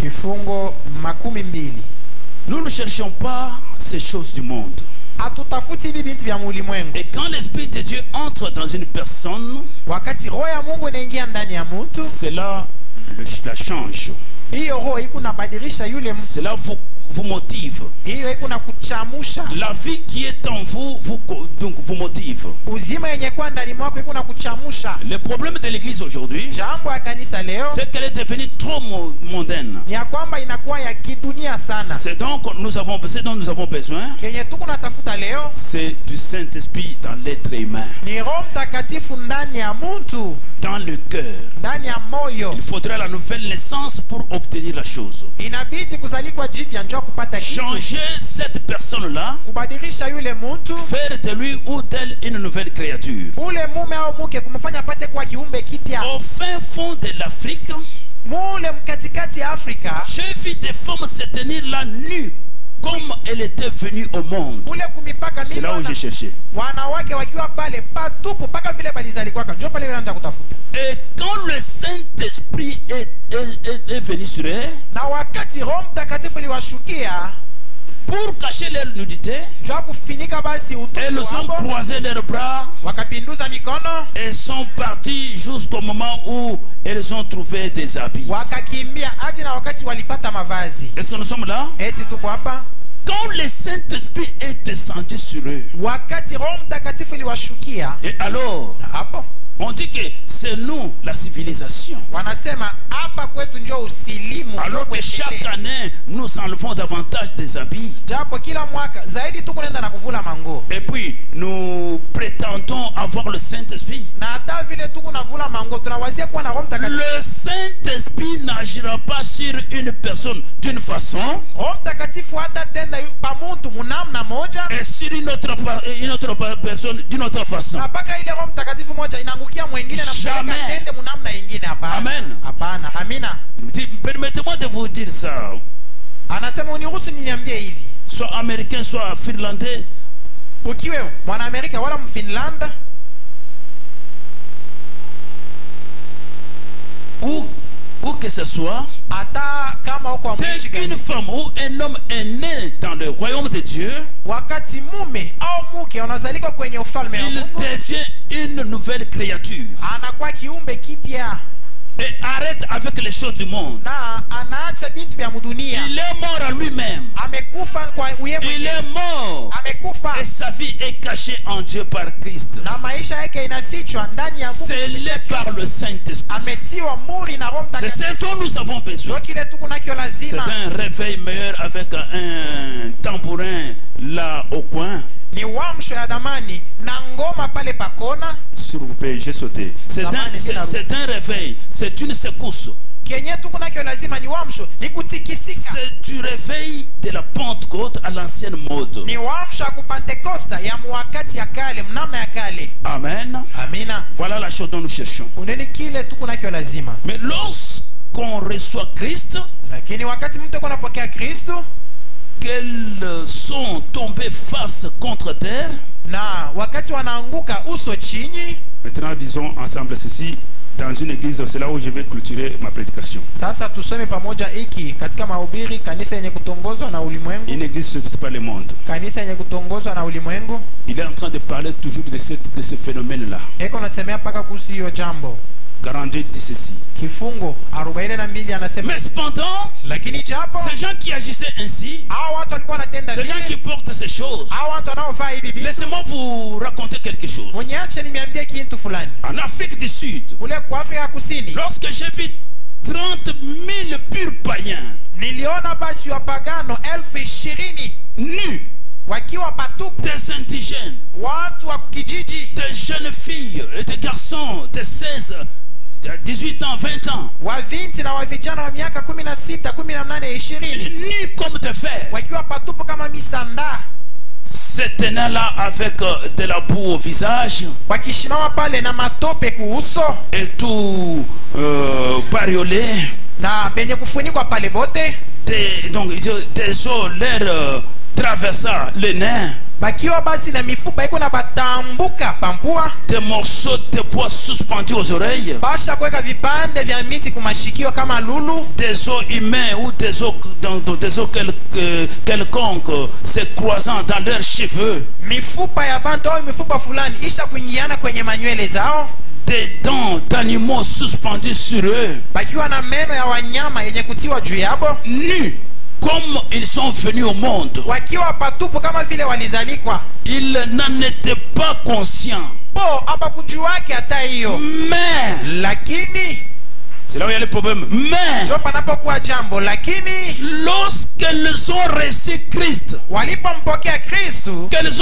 Kifungo makumi mbili. Nous ne cherchons pas ces choses du monde. Hatutafuti hivi vitu vya ulimwengu. Et quand l'Esprit de Dieu entre dans une personne, Wakati roho ya Mungu inaingia ndani ya mtu, cela la change. hiyo roho iko nabadilisha yule mtu. Cela vous motive. Hiyo iko na kuchamusha. La vie qui est en vous, donc vous motive. Uzima yenye kwa ndani mwako iko na kuchamusha. Le problème de l'église aujourd'hui, Jambo ya kanisa leo c'est qu'elle est devenue trop mondaine. ni ya kwamba inakuwa ya kidunia sana. C'est donc ce dont nous avons besoin, Kenye tuko natafuta leo c'est du Saint-Esprit dans l'être humain, ni Roho Mtakatifu ndani ya mtu, dans le cœur. ndani ya moyo. Il faudrait la nouvelle naissance pour obtenir la chose. Inabidi kuzalikwa jipya njoo kupata kitu. Changer cette personne-là, Kubadilisha yule mtu, faire de lui ou d'elle une nouvelle créature. ule mume au mke, kumfanya apate kuwa kiumbe kipya. Au fin fond de l'Afrique, Mule mkatikati ya Afrika, j'ai vu des femmes se tenir là nues comme elle était venue au monde. kule kumipaka C'est là où j'ai cherché. wanawake wakiwa pale patupu paka vile balizalikwaka, njoo pale vile kutafuta. Et quand le Saint-Esprit est venu sur elle, Na wakati Roho Mtakatifu liwashukia, pour cacher leur nudité, njoo kufinika basi elles utupu ont wao, croisé leurs bras wakapinduza mikono, et sont parties jusqu'au moment où elles ont trouvé des habits. wakakimbia hadi na wakati walipata mavazi. Est-ce que nous sommes là? Eti tuko hapa. Quand le Saint-Esprit est descendu sur eux, Wakati Roho Mtakatifu liwashukia, et alors, hapo on dit que c'est nous, la civilisation. wanasema hapa kwetu njoo usilimu, Alors njoo que chaque kuendelea. année, nous enlevons davantage des habits. Japo kila mwaka zaidi tuko nenda na kuvula mango. Et puis, nous prétendons avoir le Saint-Esprit. Na hata vile tuko navula mango tunawazia kuwa na Roho Mtakatifu. Le Saint-Esprit n'agira pas sur une personne d'une façon Roho Mtakatifu hata tenda pa muntu munamna moja, et sur une autre personne d'une autre façon. na paka ile Roho Mtakatifu moja inaangukia mwingine na mpeleka Jamais. tende munamna ingine. Hapana. Amen. Hapana. Amina. Permettez-moi de vous dire ça. Anasema uniruhusu niniambie hivi. Soit américain, soit finlandais, Ukiwe mwana Amerika wala Mfinlanda où que ce soit, hata kama uko wa dès mwichi qu'une gani, femme ou un homme est né dans le royaume de Dieu, wakati mume au mke unazalika kwenye ufalme wa il Mungu, devient une nouvelle créature anakuwa kiumbe kipya et arrête avec les choses du monde. na anaacha bintu vya mudunia. Il est mort à lui-même. Amekufa kwa uye Il mwenyewe. est mort. Amekufa Et sa vie est cachée en Dieu par Christ. na maisha yake inafichwa ndani ya Mungu. Scellée par le Saint-Esprit. Ametiwa muri na Roho C'est ce Mtakatifu. dont nous avons besoin. Ndio kile tuko nakyo C'est lazima. un réveil meilleur avec un tambourin là au coin. Ni wamsho ya damani na ngoma pale pakona. S'il vous plaît, j'ai sauté. C'est un réveil, c'est une secousse. Kenye tuko nakyo lazima ni wamsho, ni kutikisika. C'est du réveil de la Pentecôte à l'ancienne mode. Ni wamsho ya kupentekosta ya mwakati ya kale, mnamna ya kale. Amen. Amina. Voilà la chose dont nous cherchons. Uneni kile tuko nakyo lazima. Mais lorsqu'on reçoit Christ, Lakini wakati mtu yuko anapokea Kristo qu'elles sont tombées face contre terre. na wakati wanaanguka uso chini. Maintenant, disons ensemble ceci. Dans une église, c'est là où je vais clôturer ma prédication. Sasa tusome pamoja hiki katika mahubiri, kanisa yenye kutongozwa na ulimwengu, Une église, ce n'est pas le monde. kanisa yenye kutongozwa na ulimwengu. Il est en train de parler toujours de ce phénomène-là. Eko nasemea paka kuhusu hiyo jambo. 42 dit ceci. Kifungo 42 anasema, Mais cependant, lakini japo ces gens qui agissaient ainsi, hao watu walikuwa wanatenda ces gens qui vile, portent ces choses, hao watu wanaovaa hivi vitu, laissez-moi vous raconter quelque chose. mwenyeache nimeambia kitu fulani. En Afrique du Sud, Kule kwa Afrika ya Kusini lorsque j'ai vu 30 000 purs païens niliona basi wapagano 20,000 nus, wakiwa patupu, des indigènes, watu wa kijiji, des jeunes filles et des garçons de 16, 18 ans, 20 ans, wa binti na wa vijana wa miaka 16, 18, 20, nus comme des fers, wakiwa patupu kama misanda, se tenaient là avec de la boue au visage wakishimama pale na matope kuuso et tout bariolé. na benye kufunikwa pale bote, Donc des eaux leur traversa le nez. bakiwa basi na mifupa iko na batambuka pampua, des morceaux de bois suspendus aux oreilles, basha kuweka vipande vya miti kumashikio kama lulu, des os humains ou des os quelconques se croisant dans leurs cheveux, mifupa ya bantu au mifupa fulani isha kuingiana kwenye manywele zao, des dents d'animaux suspendues sur eux, bakiwa na meno ya wanyama yenye kutiwa juu yabo, nus comme ils sont venus au monde. wakiwa patupu kama vile walizalikwa. Ils n'en étaient pas conscients. Bo abakujuake hata hiyo, Mais, lakini c'est là où il y a le problème. Mais, ndio panapokuwa jambo, lakini lorsqu'elles ont reçu Christ, walipompokea Kristu, qu'elles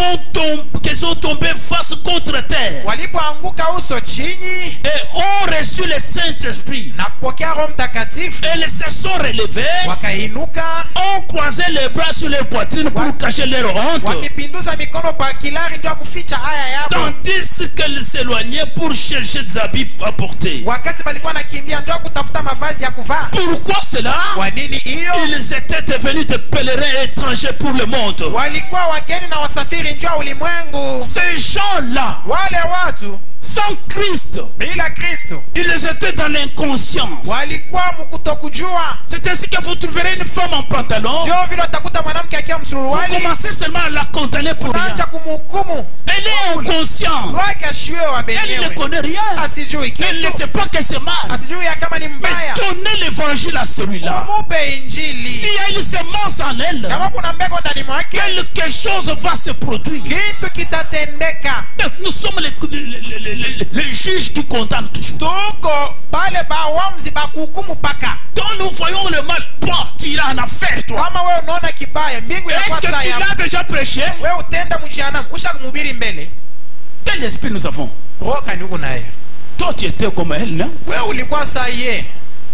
ont tombé face contre terre walipoanguka uso chini et ont reçu le Saint-Esprit, na kupokea Roho Mtakatifu, elles se sont relevées, wakainuka ont croisé les bras sur leur poitrine pour cacher leur honte, wakipinduza mikono pa kilari ndio kuficha haya yabo, tandis qu'elles s'éloignaient pour chercher des habits à porter. wakati balikuwa nakimbia ndio kutafuta mavazi ya kuvaa. Pourquoi cela? Kwa nini hiyo? Ils étaient devenus des pèlerins étrangers pour le monde. Walikuwa wageni na wasafiri ndio ulimwengu. Ces gens-là, Wale watu sans Christ, bila Kristo ils étaient dans l'inconscience. walikuwa mkutokujua. C'est ainsi que vous trouverez une femme en pantalon, Ndio vile utakuta mwanamke akiwa vous msuruali, commencez seulement à la condamner pour rien. unaanza kumhukumu. Elle est inconsciente. Wake ashiwe wa Elle ne benyewe, connaît rien. asijui Elle ne kitu, sait pas que c'est mal. asijui ya kama ni Mais mbaya. donnez l'évangile à celui-là. Umupe injili. S'il y a une semence en elle, Kama kuna mbegu ndani mwake, quelque chose va se produire. kitu kitatendeka. Mais nous sommes les juges qui condamnent toujours. Tuko pale bawamzi bakuhukumu paka. Quand nous voyons le mal, toi qui as en affaire, toi, Kama wewe unaona kibaya, mbingu est-ce inakuwa que saa tu yako. l'as déjà prêché? Wewe utenda mjana, usha kumhubiri mbele. Quel esprit nous avons? Roho kani uko naye. Toi tu étais comme elle, non? Wewe ulikuwa saa yeye.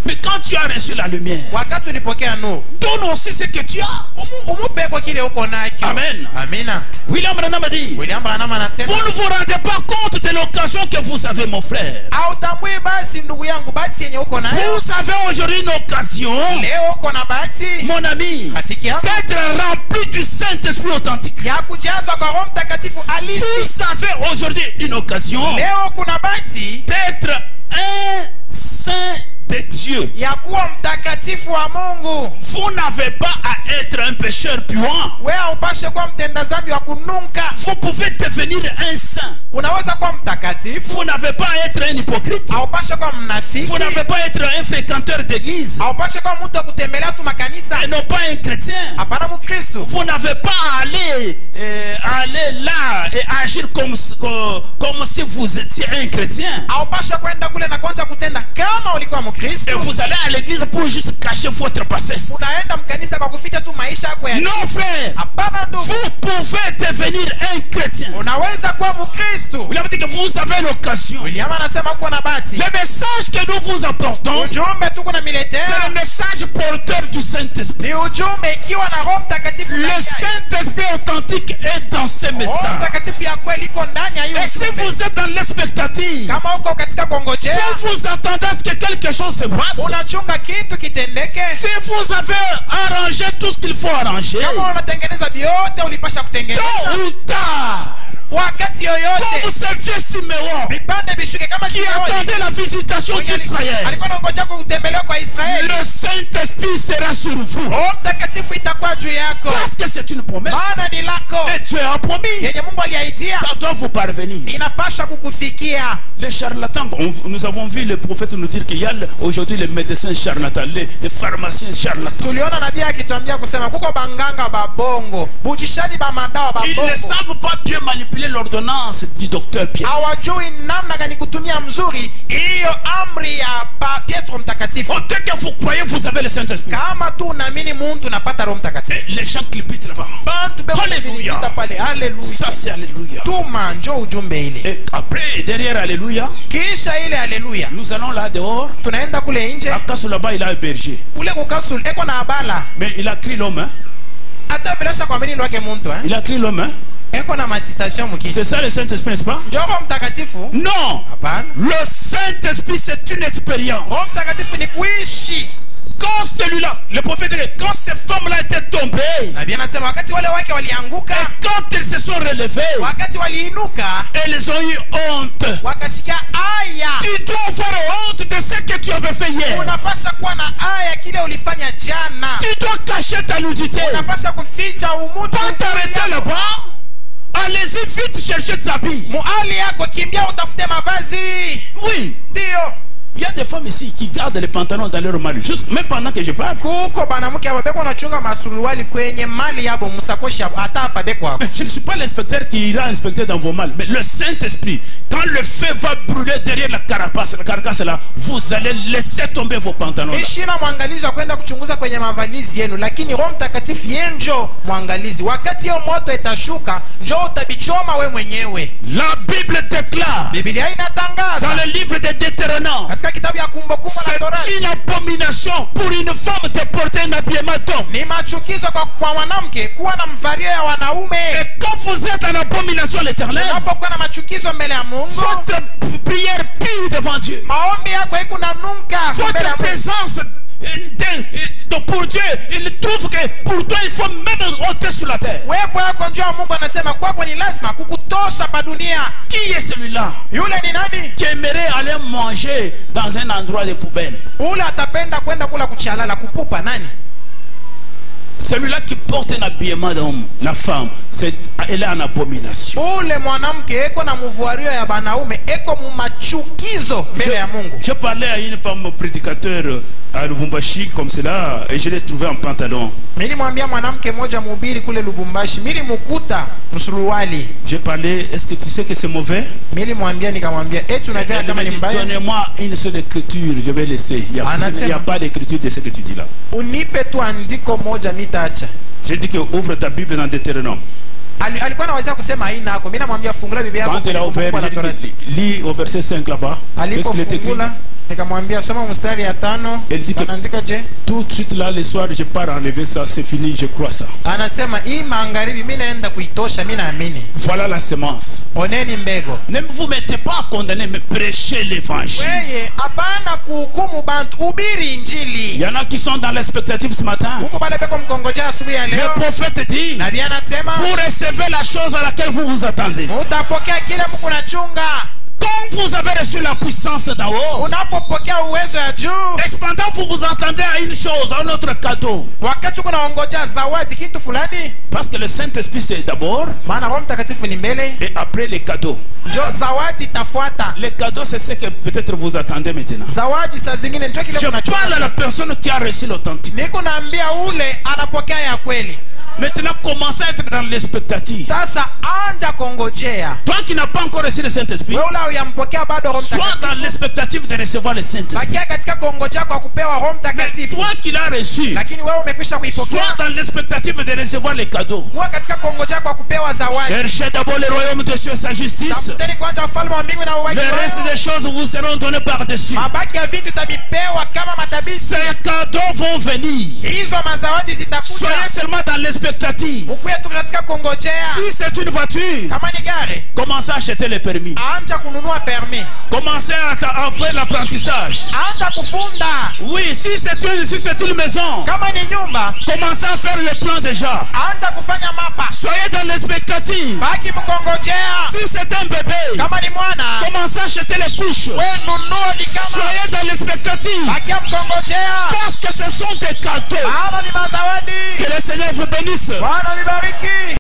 Mais quand tu as reçu la lumière, Wakati ulipokea nuru, donne aussi ce que tu as. umupe kwa kile uko nacho. Amen. Amina. William Branham a dit, William Branham anasema, vous ne vous rendez pas compte de l'occasion que vous avez, mon frère. hautambui basi ndugu yangu bahati yenye uko nayo. Vous avez aujourd'hui une occasion, Leo uko na bahati, mon ami, rafiki yangu, d'être rempli du Saint-Esprit authentique. ya kujazwa kwa Roho Mtakatifu halisi. Vous avez aujourd'hui une occasion Leo kuna bahati d'être un saint de Dieu. ya kuwa mtakatifu wa Mungu. Vous n'avez pas à être un pécheur puant. Wewe upashe kuwa mtenda dhambi wa kununka. Vous pouvez devenir un saint. Unaweza kuwa mtakatifu. Vous n'avez pas à être un hypocrite. Haupashe kuwa mnafiki. Vous n'avez pas à être un fréquenteur d'église Haupashe kuwa mtu wa kutembelea tu makanisa. et non pas un chrétien. Hapana Mkristo. Vous n'avez pas à aller là et agir comme si vous étiez un chrétien. Haupashe kwenda kule na kwanza kutenda kama ulikuwa Et Mkristo. vous allez à l'église pour juste cacher votre bassesse. Unaenda mkanisa kwa kuficha tu maisha yako ya Non, frère. hapana ndugu. Vous pouvez devenir un chrétien. Unaweza kuwa Mkristo. Vous avez dit que vous avez l'occasion. William anasema uko na bahati. Le message que nous vous apportons, Ujumbe tuko na c'est miletea le message porteur du Saint-Esprit. ni ujumbe ikiwa na Roho Mtakatifu Le ndani yake. Saint-Esprit authentique est dans ce Roho message. Mtakatifu ya kweli iko ndani ya hiyo Et si ujumbe. vous êtes dans l'expectative, Kama uko katika kongojea, vous attendez à ce que quelque chose se passe. unachunga kitu kitendeke. Si vous avez arrangé tout ce qu'il faut arranger, Kama unatengeneza vyote ulipasha kutengeneza tôt ou tard, wakati comme yoyote, ce vieux Siméon vipande vishuke kama qui Simeoni. attendait la visitation Mwenye d'Israël, alikuwa anangoja kutembelewa kwa Israeli. le Saint-Esprit sera sur vous. Roho Mtakatifu itakuwa juu yako, Parce que c'est une promesse. maana ni lako Et Dieu a promis. yenye Mungu aliahidia, Ça doit vous parvenir. inapasha kukufikia. Les charlatans, nous avons vu le prophète nous dire qu'il y a aujourd'hui les médecins charlatans, les pharmaciens charlatans. Tuliona nabii akituambia kusema kuko banganga babongo, bujishaji ba madawa Ils ne babongo. savent pas bien manipuler l'ordonnance du docteur Pierre. Hawajui namna gani kutumia mzuri hiyo amri ya Petro mtakatifu. Dès que vous croyez, vous avez le Saint-Esprit. Kama tu unaamini Mungu unapata Roho Mtakatifu. Les gens qui habitent là-bas. Bantu beko Alléluia. kuita pale. Haleluya. Ça c'est Alléluia. Tuma njoo ujumbe ile. Et après, derrière Alléluia, Kisha ile haleluya. nous allons là dehors. Tunaenda kule nje. À Kassou là-bas, il a un berger. Kule kukasul eko na abala. Mais il a crié l'homme. Hein? Hata vilasha kwa mini lwake muntu Il a crié l'homme. Hein? eko na masitation mukisi. C'est ça le Saint-Esprit, n'est-ce pas? Njoo Roho Mtakatifu. Non. Hapana. Le Saint-Esprit, c'est une expérience. Roho Mtakatifu ni kuishi. quand celui-là, le prophète, quand ces femmes-là étaient tombées, nabii anasema wakati wale wake walianguka, et quand elles se sont relevées, wakati waliinuka, elles ont eu honte. wakashika aya. Tu dois avoir honte de ce que tu avais fait hier. Unapasha kuwa na aya kile ulifanya jana. Tu dois cacher ta nudité. Unapasha kuficha umutu. Pas t'arrêter là-bas. Allez-y vite chercher des habits. Muali yako kimbia utafute mavazi. Oui. Ndio. Il y a des femmes ici qui gardent les pantalons dans leur mari, juste même pendant que je parle. Kuko banamuke abo beko nachunga masuruali kwenye mali yabo musakoshi hata hapa beko hapo. Je ne suis pas l'inspecteur qui ira inspecter dans vos malles, mais le Saint-Esprit, quand le feu va brûler derrière la carcasse là, vous allez laisser tomber vos pantalons. Ishina mwangalizi wa kwenda kuchunguza kwenye mavalizi yenu, lakini Roho Mtakatifu yenjo mwangalizi. Wakati hiyo moto itashuka, njoo utabichoma we mwenyewe. La Bible déclare Biblia inatangaza dans le livre de Deutéronome, katika kitabu ya Kumbukumbu la Torati, c'est une abomination pour une femme de porter un habillement d'homme. ni machukizo kwa mwanamke kuwa na mvario ya wanaume. Et quand vous êtes en abomination à l'Éternel, Unapokuwa na machukizo mbele ya Mungu, votre prière pue devant Dieu. maombi yako iko na nunka mbele ya Votre Mungu. présence donc pour Dieu, il trouve que pour toi il faut même ôter sur la terre. Wepo yako njoo Mungu anasema kwako ni lazima kukutosha pa dunia. Qui est celui-là Yule ni nani? qui aimerait aller manger dans un endroit de poubelle? Ule atapenda kwenda kula kuchalala kupupa nani? Celui-là qui porte un habillement d'homme, la femme, elle est en abomination. Ule mwanamke eko na mvuario ya banaume eko mu machukizo mbele ya Mungu. Je parlais à une femme prédicateur à Lubumbashi comme cela et je l'ai trouvé en pantalon. Mimi mwambia mwanamke mmoja mhubiri kule Lubumbashi, mimi mukuta msuruali. J'ai parlé, est-ce que tu sais que c'est mauvais? Mimi mwambia nikamwambia, eti unajua kama ni mbaya? Donnez-moi une seule écriture, je vais laisser. Il n'y a pas d'écriture de ce que tu dis là. Unipe tu andiko moja nitaacha. J'ai dit que ouvre ta Bible dans Deutéronome. Alikuwa anaweza kusema haina yako. Mimi namwambia fungula Biblia yako. Quand elle a ouvert, lis au verset 5 là-bas. Qu'est-ce qu'il est écrit? Nikamwambia soma mstari ya 5. Anaandika je? Tout de suite là le soir je pars enlever ça, c'est fini, je crois ça. Anasema hii magharibi mimi naenda kuitosha, mimi naamini. Voilà la semence. Oneni mbego. Ne vous mettez pas à condamner, mais prêchez l'évangile. Wewe hapana kuhukumu bantu, ubiri injili. Il y en a qui sont dans l'expectative ce matin. Huko bale beko mkongoja asubuhi ya leo. Le prophète dit, Nabii anasema vous recevez la chose à laquelle vous vous attendez. utapokea kile Mungu nachunga. Quand vous avez reçu la puissance d'en haut, Unapopokea uwezo ya juu, cependant vous vous attendez à une chose, à un autre cadeau. wakati unaongoja zawadi kitu fulani, Parce que le Saint-Esprit c'est d'abord maana Roho Mtakatifu ni mbele, et après les cadeaux. njo zawadi tafuata. Les cadeaux c'est ce que peut-être vous attendez maintenant. Zawadi saa zingine ndio kile Je parle à la personne qui a reçu l'authentique. niko naambia ule anapokea ya kweli. Maintenant commencez à être dans l'expectative. Sasa anja kongojea. Toi qui n'as pas encore reçu le Saint-Esprit, Wewe ule uyampokea bado Roho sois Mtakatifu. dans l'expectative de recevoir le Saint-Esprit. Bakia katika kongojea kwa kupewa Roho Mais Mtakatifu. toi qui l'as reçu, Lakini wewe umekwisha kuipokea. sois dans l'expectative de recevoir les cadeaux. Kuwa katika kongojea kwa kupewa zawadi. Cherchez d'abord le royaume de Dieu et sa justice. Tafuteni kwanza ufalme wa mbingu na uwaki Le reste wao. des choses vous seront données par-dessus. Mabaki ya vitu tabipewa kama matabishi. Ces cadeaux vont venir. Hizo mazawadi zitakuja. Soyez seulement dans l'expectative. Ukuye tu katika kongojea. Si c'est une voiture, Kama ni gari, commencez à acheter les permis. anja kununua permis. Commencez à faire l'apprentissage. Anja kufunda. Oui, si c'est une maison, Kama ni nyumba, commencez à faire le plan déjà. anja kufanya mapa. Soyez dans l'expectative. Baki mkongojea. Si c'est un bébé, Kama ni mwana, commencez à acheter les couches. we nunua ni kama. Soyez dans l'expectative. Baki mkongojea. Parce que ce sont des cadeaux. Maana ni mazawadi. Que le Seigneur vous bénisse. Bwana nibariki.